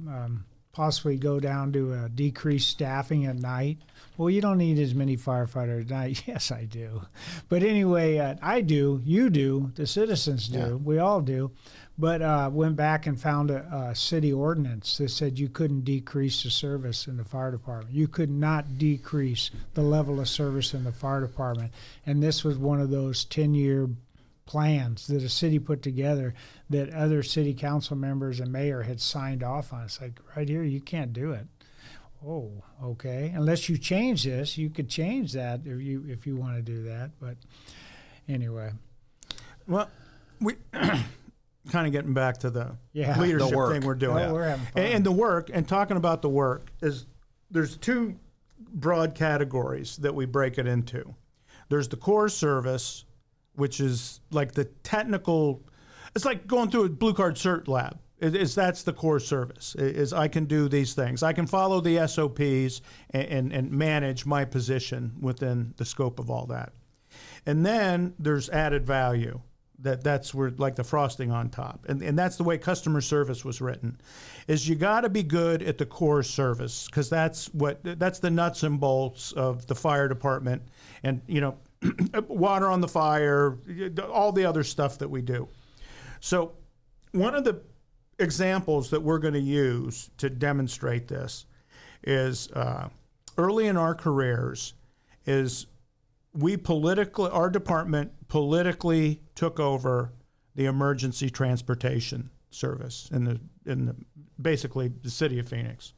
possibly go down to decrease staffing at night. Well, you don't need as many firefighters at night. Yes, I do. But anyway, I do. You do. The citizens do. Yeah. We all do. But went back and found a city ordinance that said you couldn't decrease the service in the fire department. You could not decrease the level of service in the fire department. And this was one of those 10-year plans that a city put together that other city council members and mayor had signed off on. It's like, right here, you can't do it. Oh, okay. Unless you change this, you could change that if you want to do that. But anyway. Well, we kind of getting back to the leadership thing we're doing. Oh, we're having fun. And the work, and talking about the work, is there's two broad categories that we break it into. There's the core service, which is like the technical, it's like going through a blue card cert lab. That's the core service, is I can do these things. I can follow the SOPs and manage my position within the scope of all that. And then there's added value. That's where, like, the frosting on top. And that's the way customer service was written, is you got to be good at the core service, because that's the nuts and bolts of the fire department and, water on the fire, all the other stuff that we do. So one of the examples that we're going to use to demonstrate is early in our careers is our department politically took over the emergency transportation service in basically the city of Phoenix.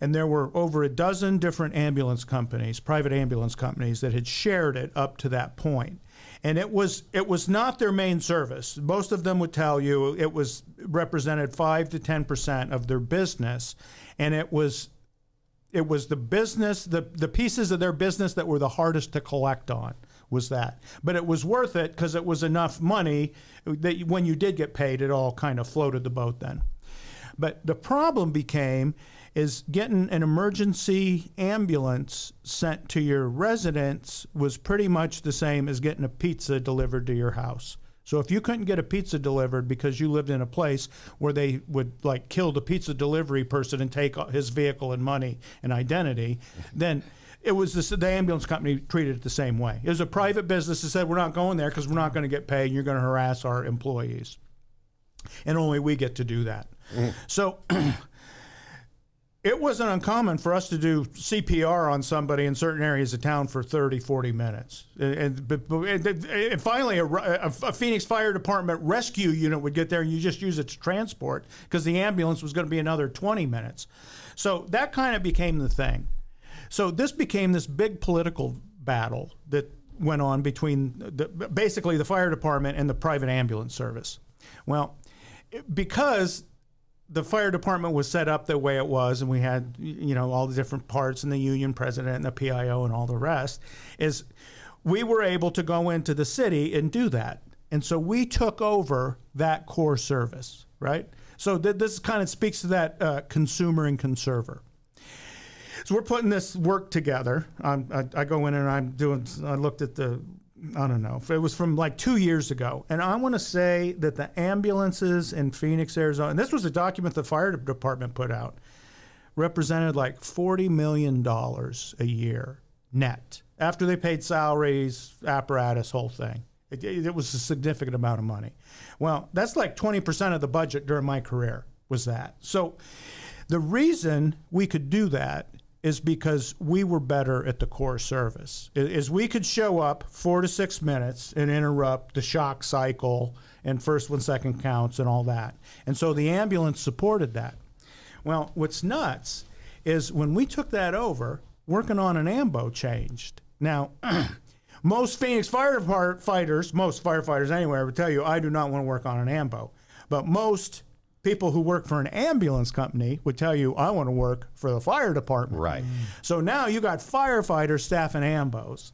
And there were over a dozen different ambulance companies, private ambulance companies, that had shared it up to that point. And it was not their main service. Most of them would tell you it represented 5 to 10% of their business, and it was the business, the pieces of their business that were the hardest to collect on was that. But it was worth it because it was enough money that when you did get paid, it all kind of floated the boat then. But the problem is getting an emergency ambulance sent to your residence was pretty much the same as getting a pizza delivered to your house. So if you couldn't get a pizza delivered because you lived in a place where they would kill the pizza delivery person and take his vehicle and money and identity, then it was the ambulance company treated it the same way. It was a private business that said, we're not going there because we're not going to get paid and you're going to harass our employees. And only we get to do that. So it wasn't uncommon for us to do CPR on somebody in certain areas of town for 30, 40 minutes. And finally, a Phoenix Fire Department rescue unit would get there and you just use it to transport because the ambulance was going to be another 20 minutes. So that kind of became the thing. So this became this big political battle that went on between basically the fire department and the private ambulance service. Well, because the fire department was set up the way it was, and we had, all the different parts and the union president and the PIO and all the rest, is we were able to go into the city and do that. And so we took over that core service, right? So this kind of speaks to that consumer and conserver. So we're putting this work together. I go in and I looked at I don't know, it was from 2 years ago. And I want to say that the ambulances in Phoenix, Arizona, and this was a document the fire department put out, represented $40 million a year net after they paid salaries, apparatus, whole thing. It was a significant amount of money. Well, that's 20% of the budget during my career was that. So the reason we could do that is because we were better at the core service. Is we could show up 4 to 6 minutes and interrupt the shock cycle and first one, second counts and all that. And so the ambulance supported that. Well, what's nuts is when we took that over, working on an ambo changed. Now, most Phoenix firefighters, most firefighters anywhere, would tell you, I do not want to work on an ambo. But most people who work for an ambulance company would tell you, I want to work for the fire department. Right. So now you got firefighters staffing ambos.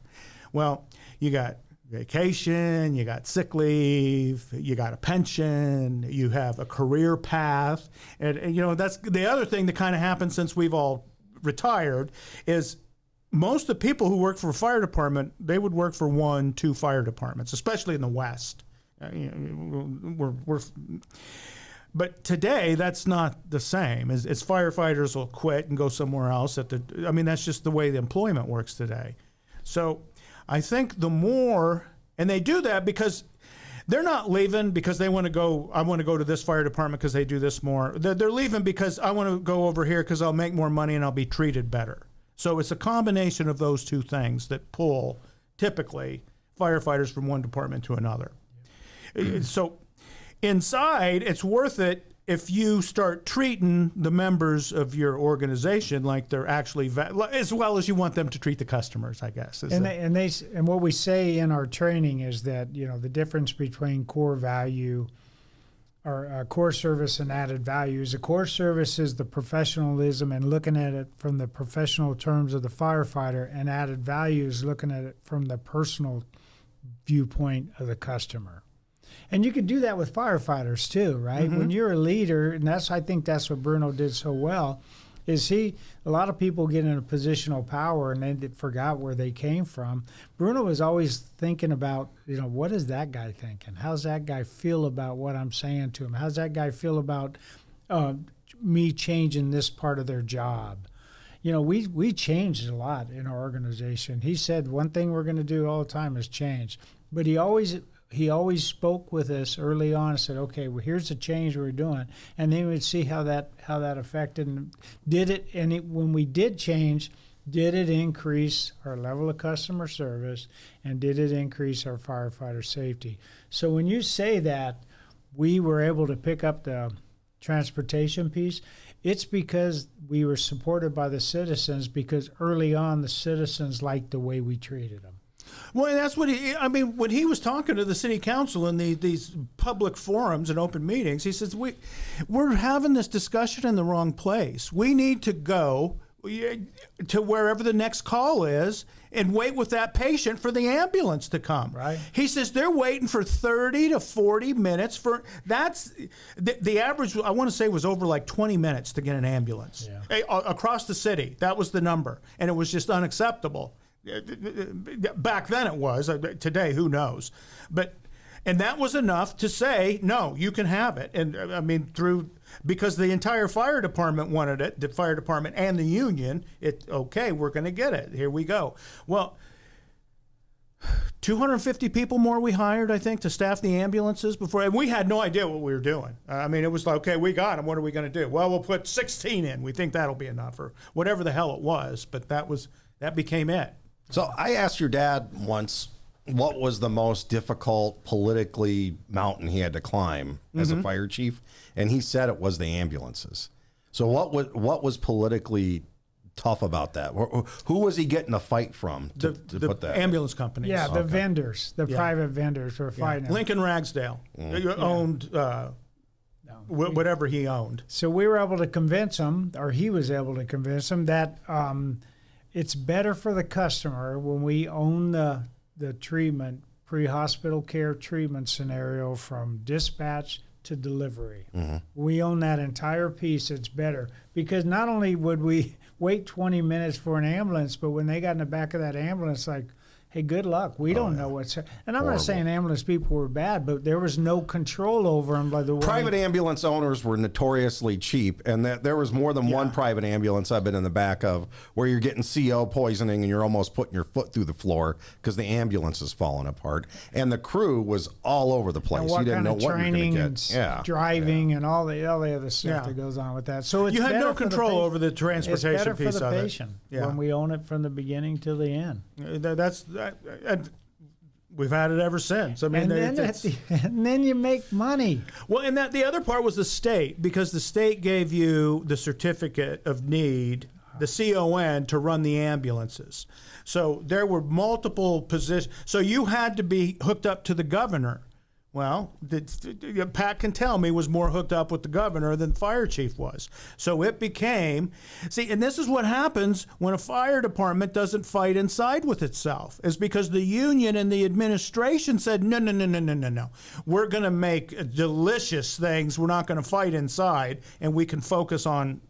Well, you got vacation, you got sick leave, you got a pension, you have a career path. And you know, that's the other thing that kind of happened since we've all retired is most of the people who work for a fire department, they would work for 1-2 fire departments, especially in the West. But today, that's not the same. As firefighters will quit and go somewhere else. That's just the way the employment works today. So I think the more, and they do that because they're not leaving because they want to go, I want to go to this fire department because they do this more. They're leaving because I want to go over here because I'll make more money and I'll be treated better. So it's a combination of those two things that pull, typically, firefighters from one department to another. So inside, it's worth it if you start treating the members of your organization like they're actually, as well as you want them to treat the customers, I guess. And what we say in our training is that, you know, the difference between core value or core service and added values. The core service is the professionalism and looking at it from the professional terms of the firefighter, and added value is looking at it from the personal viewpoint of the customer. And you can do that with firefighters too, right? Mm-hmm. When you're a leader, and I think that's what Bruno did so well, is a lot of people get in a position of power and they forgot where they came from. Bruno was always thinking about, you know, what is that guy thinking? How's that guy feel about what I'm saying to him? How's that guy feel about me changing this part of their job? You know, we changed a lot in our organization. He said one thing we're going to do all the time is change. But he always spoke with us early on and said, okay, well, here's the change we're doing. And then we'd see how that affected and did it. And when we did change, did it increase our level of customer service, and did it increase our firefighter safety? So when you say that we were able to pick up the transportation piece, it's because we were supported by the citizens, because early on the citizens liked the way we treated them. Well, that's what when he was talking to the city council in these public forums and open meetings, he says, we're having this discussion in the wrong place. We need to go to wherever the next call is and wait with that patient for the ambulance to come. Right. He says they're waiting for 30 to 40 minutes for that's the average. I want to say was over like 20 minutes to get an ambulance across the city. That was the number, and it was just unacceptable. Back then it was. Today, who knows? And that was enough to say, no, you can have it. And I mean, because the entire fire department wanted it, the fire department and the union, okay, we're going to get it. Here we go. Well, 250 people more we hired, I think, to staff the ambulances before. And we had no idea what we were doing. I mean, it was like, okay, we got them. What are we going to do? Well, we'll put 16 in. We think that'll be enough, or whatever the hell it was. But that became it. So I asked your dad once what was the most difficult politically mountain he had to climb as a fire chief, and he said it was the ambulances. So what was politically tough about that? Who was he getting a fight from to put that? Ambulance companies. Yeah, the vendors, the private vendors were fighting. Lincoln Ragsdale owned whatever he owned. So we were able to convince him, or he was able to convince him, that it's better for the customer when we own the treatment, pre-hospital care treatment scenario from dispatch to delivery. Mm-hmm. We own that entire piece. It's better because not only would we wait 20 minutes for an ambulance, but when they got in the back of that ambulance, like, hey, good luck. We don't know what's... And I'm Horrible. not saying ambulance people were bad, but there was no control over them by the way. Private ambulance owners were notoriously cheap, and there was more than one private ambulance I've been in the back of where you're getting CO poisoning and you're almost putting your foot through the floor because the ambulance is falling apart. And the crew was all over the place. You didn't know what you were going to get. Driving and all the other stuff that goes on with that. So it's you had no control over the transportation piece of it. It's better for the patient when we own it from the beginning to the end. And we've had it ever since. I mean, and then you make money. Well, and the other part was the state, because the state gave you the certificate of need, the CON, to run the ambulances. So there were multiple positions. So you had to be hooked up to the governor Well, Pat can tell me was more hooked up with the governor than the fire chief was. So it became, and this is what happens when a fire department doesn't fight inside with itself, is because the union and the administration said, no. We're going to make delicious things. We're not going to fight inside, and we can focus on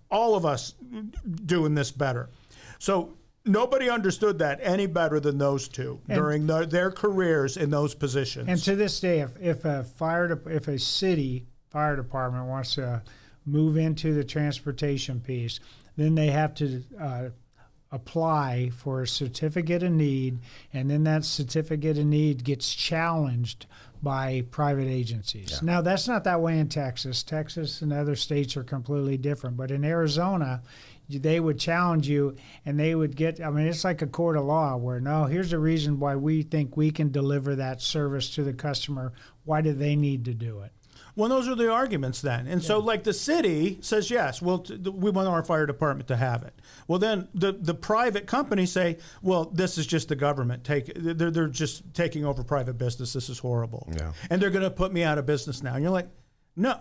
all of us doing this better. So nobody understood that any better than those two during their careers in those positions. And to this day, if a city fire department wants to move into the transportation piece, then they have to apply for a certificate of need, and then that certificate of need gets challenged by private agencies. Yeah. Now, that's not that way in Texas. Texas and other states are completely different. But in Arizona, they would challenge you, and they would get, it's like a court of law where, no, here's the reason why we think we can deliver that service to the customer. Why do they need to do it? Well, those are the arguments then. And so, like, the city says, yes, well, we want our fire department to have it. Well, then the private companies say, well, this is just the government. They're just taking over private business. This is horrible. Yeah. And they're going to put me out of business now. And you're like, no.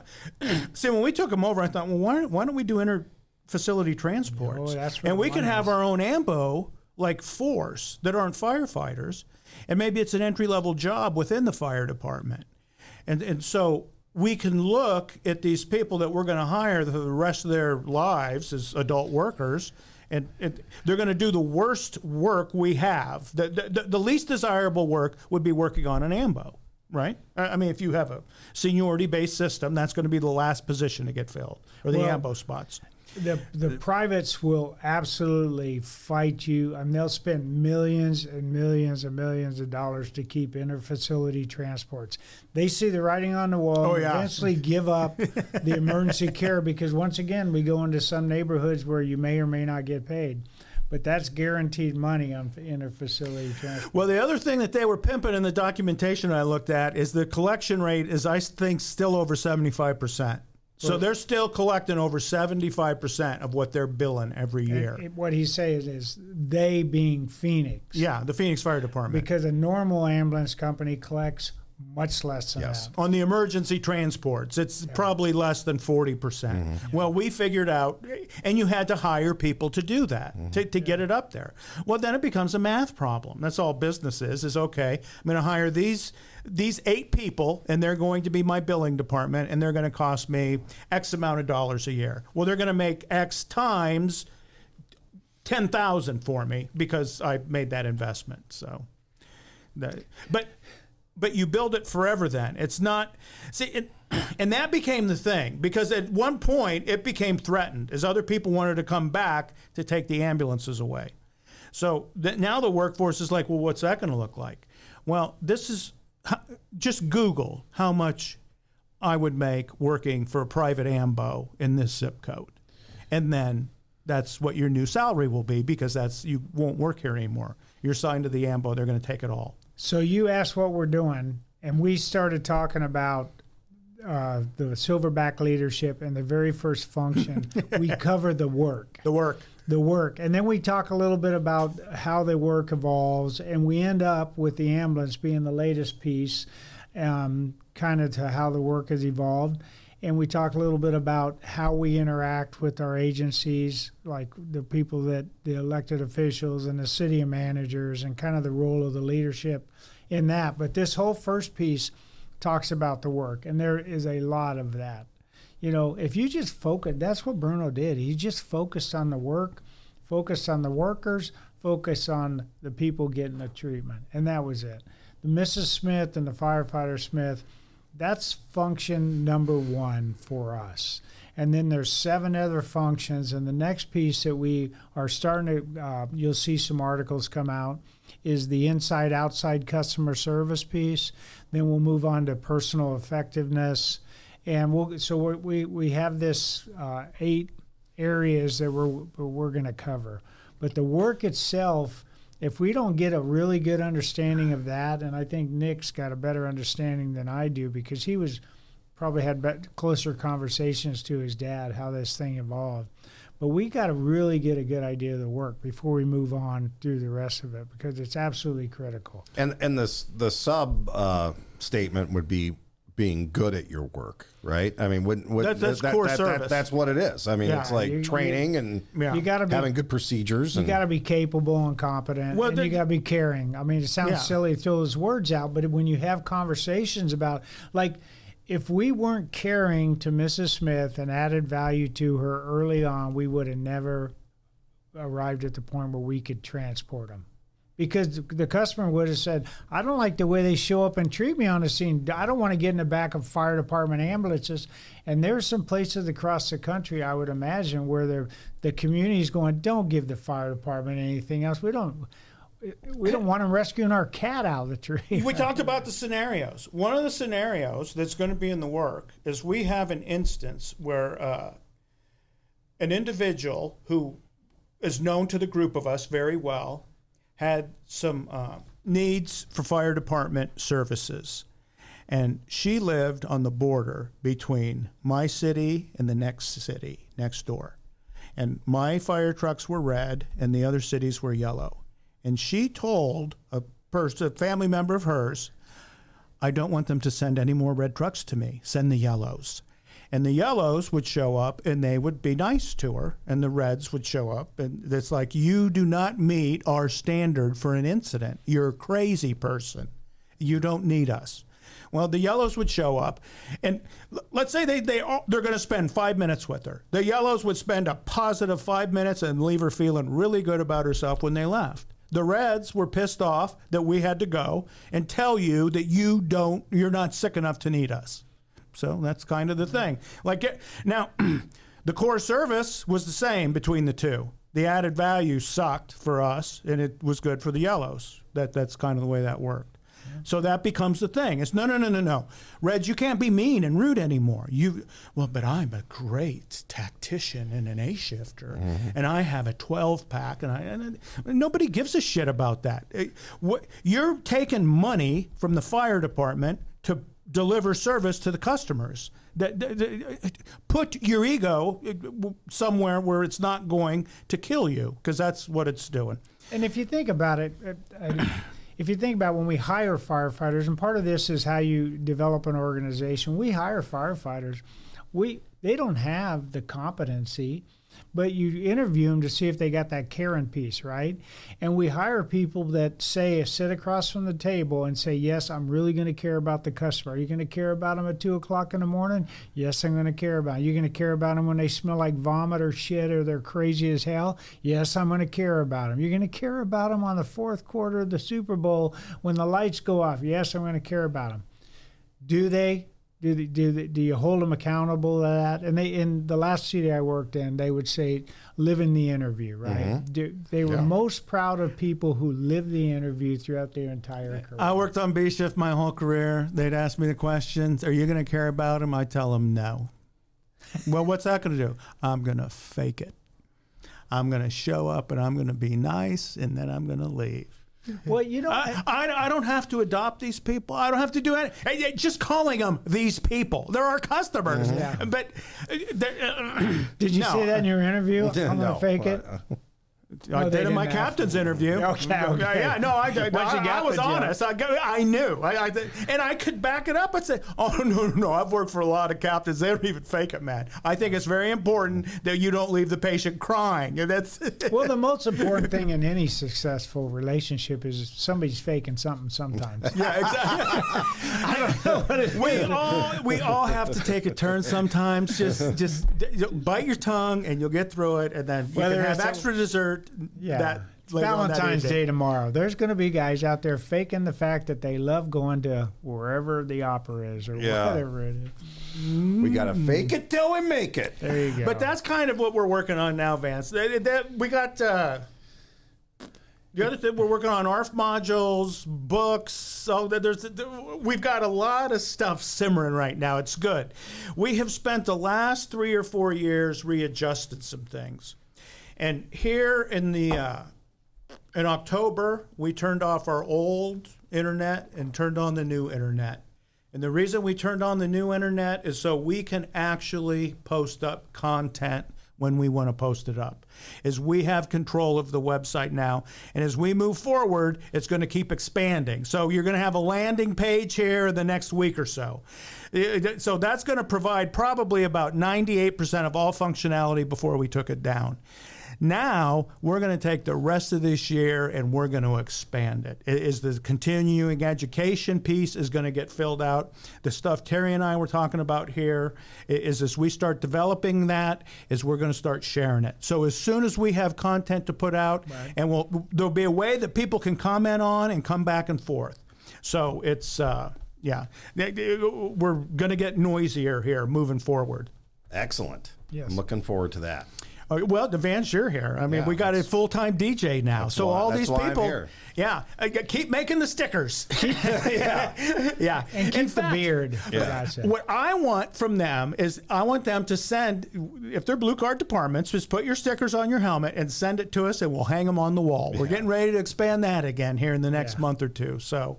See, when we took them over, I thought, well, why don't we do inter-facility transports? And we can have our own AMBO, like force, that aren't firefighters. And maybe it's an entry-level job within the fire department. And so we can look at these people that we're going to hire the rest of their lives as adult workers, and they're going to do the worst work we have. The least desirable work would be working on an AMBO, right? I mean, if you have a seniority-based system, that's going to be the last position to get filled, or the AMBO spots. The privates will absolutely fight you. They'll spend millions and millions and millions of dollars to keep inter-facility transports. They see the writing on the wall and eventually give up the emergency care, because once again, we go into some neighborhoods where you may or may not get paid. But that's guaranteed money on inter-facility transport. Well, the other thing that they were pimping in the documentation I looked at is the collection rate is, I think, still over 75%. So they're still collecting over 75% of what they're billing every year. What he's saying is they being Phoenix. Yeah, the Phoenix Fire Department. Because a normal ambulance company collects much less than that. On the emergency transports, it's probably less than 40%. Mm-hmm. Well, we figured out, and you had to hire people to do that, to get it up there. Well, then it becomes a math problem. That's all business is okay, I'm going to hire these 8 people, and they're going to be my billing department, and they're going to cost me X amount of dollars a year. Well, they're going to make X times 10,000 for me because I made that investment. So, But you build it forever then. It's not... and that became the thing, because at one point it became threatened as other people wanted to come back to take the ambulances away. So now the workforce is like, well, what's that going to look like? Well, this is... Just Google how much I would make working for a private AMBO in this zip code. And then that's what your new salary will be, because you won't work here anymore. You're signed to the AMBO. They're going to take it all. So you asked what we're doing, and we started talking about the Silverback Leadership, and the very first function, we cover the work. The work. And then we talk a little bit about how the work evolves, and we end up with the ambulance being the latest piece, kind of to how the work has evolved. And we talk a little bit about how we interact with our agencies, like the people the elected officials and the city managers, and kind of the role of the leadership in that. But this whole first piece talks about the work, and there is a lot of that. If you just focus, that's what Bruno did. He just focused on the work, focused on the workers, focused on the people getting the treatment, and that was it. The Mrs. Smith and the firefighter Smith, that's function number 1 for us. And then there's 7 other functions. And the next piece that we are starting to, you'll see some articles come out, is the inside-outside customer service piece. Then we'll move on to personal effectiveness. And we have this 8 areas that we're going to cover. But the work itself, if we don't get a really good understanding of that, and I think Nick's got a better understanding than I do, because he probably had closer conversations to his dad, how this thing evolved. But we got to really get a good idea of the work before we move on through the rest of it, because it's absolutely critical. And the sub statement would be being good at your work, right? I mean, that's core service. That's what it is. I mean, it's like training and you gotta be, having good procedures. You got to be capable and competent, and you got to be caring. I mean, it sounds silly to throw those words out, but when you have conversations about, like, if we weren't caring to Mrs. Smith and added value to her early on, we would have never arrived at the point where we could transport them. Because the customer would have said, I don't like the way they show up and treat me on the scene. I don't want to get in the back of fire department ambulances. And there's some places across the country, I would imagine, where the community is going, don't give the fire department anything else. We don't want them rescuing our cat out of the tree. We talked about the scenarios. One of the scenarios that's going to be in the work is we have an instance where an individual who is known to the group of us very well had some needs for fire department services. And she lived on the border between my city and the next city next door. And my fire trucks were red and the other cities were yellow. And she told a family member of hers, I don't want them to send any more red trucks to me. Send the yellows. And the yellows would show up and they would be nice to her, and the reds would show up. And it's like, you do not meet our standard for an incident. You're a crazy person. You don't need us. Well, the yellows would show up, and let's say they're going to spend 5 minutes with her. The yellows would spend a positive 5 minutes and leave her feeling really good about herself when they left. The reds were pissed off that we had to go and tell you that you're not sick enough to need us. So that's kind of the thing. Now, the core service was the same between the two. The added value sucked for us, and it was good for the yellows. That's kind of the way that worked. Yeah. So that becomes the thing. It's no. Reds, you can't be mean and rude anymore. But I'm a great tactician and an A-shifter, and I have a 12-pack, and nobody gives a shit about that. You're taking money from the fire department to deliver service to the customers. Put your ego somewhere where it's not going to kill you, because that's what it's doing. And if you think about it, when we hire firefighters, and part of this is how you develop an organization, we hire firefighters. They don't have the competency, but you interview them to see if they got that caring piece, right? And we hire people that sit across from the table and say, yes, I'm really going to care about the customer. Are you going to care about them at 2 o'clock in the morning? Yes, I'm going to care about them. You're going to care about them when they smell like vomit or shit or they're crazy as hell? Yes, I'm going to care about them. You're going to care about them on the fourth quarter of the Super Bowl when the lights go off? Yes, I'm going to care about them. Do they? Do you hold them accountable to that? And in the last city I worked in, they would say, live in the interview, right? They were most proud of people who lived the interview throughout their entire career. I worked on B shift my whole career. They'd ask me the questions, are you going to care about them? I tell them no. Well, what's that going to do? I'm going to fake it. I'm going to show up and I'm going to be nice, and then I'm going to leave. Well, I don't have to adopt these people. I don't have to do anything. Just calling them these people. They're our customers. Yeah. But did you say that in your interview? I'm going to fake it. I did in my captain's interview. Okay. Yeah, no, I was honest. I knew. And I could back it up and say, oh, no, I've worked for a lot of captains. They don't even fake it, man. I think it's very important that you don't leave the patient crying. Well, the most important thing in any successful relationship is somebody's faking something sometimes. Yeah, exactly. I don't know what it is. We all have to take a turn sometimes. Just bite your tongue and you'll get through it, and then you can have extra dessert. Valentine's Day tomorrow. There's going to be guys out there faking the fact that they love going to wherever the opera is or whatever it is. We got to fake it till we make it. There you go. But that's kind of what we're working on now, Vance. We got the other thing, we're working on ARF modules, books. So we've got a lot of stuff simmering right now. It's good. We have spent the last 3 or 4 years readjusted some things. And here in October, we turned off our old internet and turned on the new internet. And the reason we turned on the new internet is so we can actually post up content when we want to post it up. Is we have control of the website now, and as we move forward, it's going to keep expanding. So you're going to have a landing page here the next week or so. So that's going to provide probably about 98% of all functionality before we took it down. Now, we're going to take the rest of this year and we're going to expand it. Is the continuing education piece is going to get filled out. The stuff Terry and I were talking about here is as we start developing that, is we're going to start sharing it. So as soon as we have content to put out, right. And there'll be a way that people can comment on and come back and forth. So it's, yeah, we're going to get noisier here moving forward. Excellent. Yes. I'm looking forward to that. Well, Vance, you're here. I mean, we got a full-time DJ now. So all these people, yeah, keep making the stickers. Yeah. And keep the beard. Yeah. What I want from them is I want them to send, if they're blue card departments, just put your stickers on your helmet and send it to us, and we'll hang them on the wall. We're getting ready to expand that again here in the next month or two. So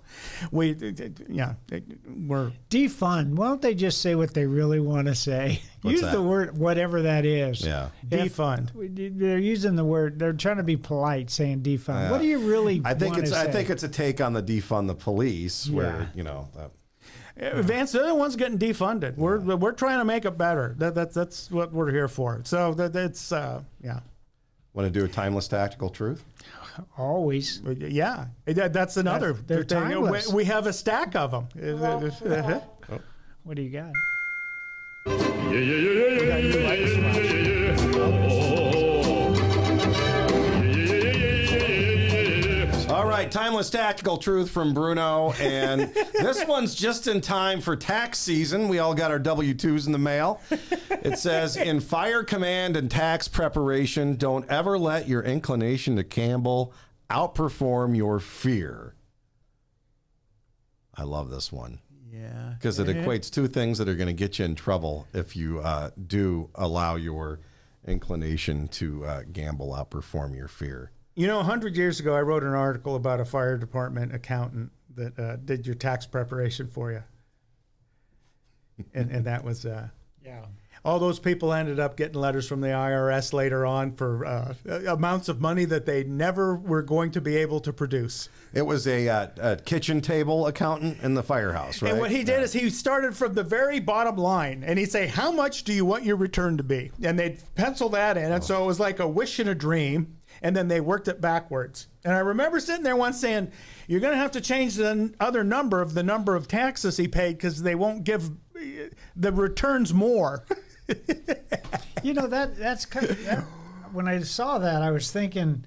we're defund. Why don't they just say what they really want to say? Use the word, whatever that is. Yeah. Defund. They're using the word. They're trying to be polite, saying defund. What do you really? I think it's a take on the defund the police, where Vance, they're the ones getting defunded. We're trying to make it better. That's what we're here for. So that's Want to do a timeless tactical truth? Always. Yeah, that's another they're thing. timeless. We have a stack of them. What do you got? All right, timeless tactical truth from Bruno, and this one's just in time for tax season. We all got our W-2s in the mail. It says, in fire command and tax preparation, don't ever let your inclination to gamble outperform your fear. I love this one. Yeah. Because it equates two things that are going to get you in trouble if you do allow your inclination to gamble outperform your fear. 100 years ago, I wrote an article about a fire department accountant that did your tax preparation for you. And that was... All those people ended up getting letters from the IRS later on for amounts of money that they never were going to be able to produce. It was a kitchen table accountant in the firehouse, right? And what he did is he started from the very bottom line, and he'd say, how much do you want your return to be? And they'd pencil that in, and so it was like a wish and a dream, and then they worked it backwards. And I remember sitting there once saying, you're going to have to change the other number of the number of taxes he paid because they won't give the returns more. That's kind of, when I saw that, I was thinking,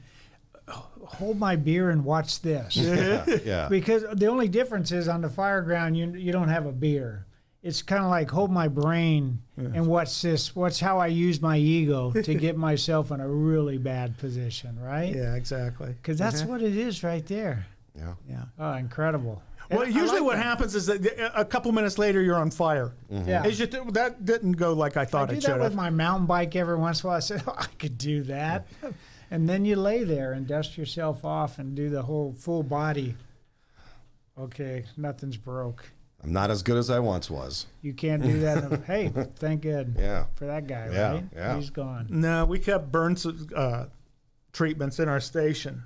hold my beer and watch this. Yeah. Because the only difference is on the fire ground, you don't have a beer. It's kind of like hold my brain and watch this. Watch how I use my ego to get myself in a really bad position, right? Yeah, exactly. Because that's what it is right there. Yeah. Oh, incredible. Well, usually what happens is that a couple minutes later you're on fire. Mm-hmm. Yeah. It's just, that didn't go like I thought it should have. I do that with my mountain bike every once in a while. I said, I could do that. And then you lay there and dust yourself off and do the whole full body. Okay, nothing's broke. I'm not as good as I once was. You can't do that. Hey, thank God for that guy, right? Yeah. He's gone. No, we kept burn treatments in our station.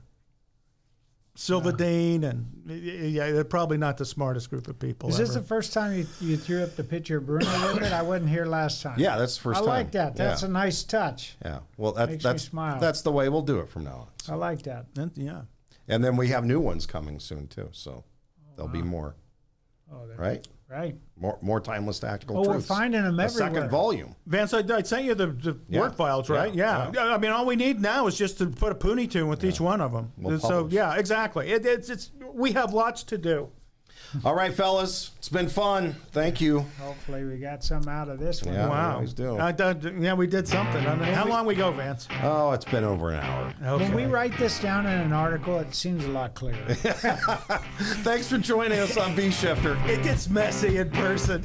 Silverdane, and they're probably not the smartest group of people. Is this the first time you threw up the picture of Bruno with it? I wasn't here last time. Yeah, that's the first time. I like that. That's a nice touch. Yeah. Well, Makes me smile. that's the way we'll do it from now on. So. I like that. Yeah. And then we have new ones coming soon too, so there'll be more. Oh, right. More timeless tactical truths. We're finding them everywhere. Second volume. Vance, I sent you the word files, right? Yeah. I mean, all we need now is just to put a Poonie tune with each one of them. So yeah, exactly. It's we have lots to do. All right, fellas, it's been fun. Thank you. Hopefully we got some out of this one. Yeah, wow. we always do. We did something. I mean, how long we go, Vance? Oh, it's been over an hour. Okay. When we write this down in an article, it seems a lot clearer. Thanks for joining us on B Shifter. It gets messy in person.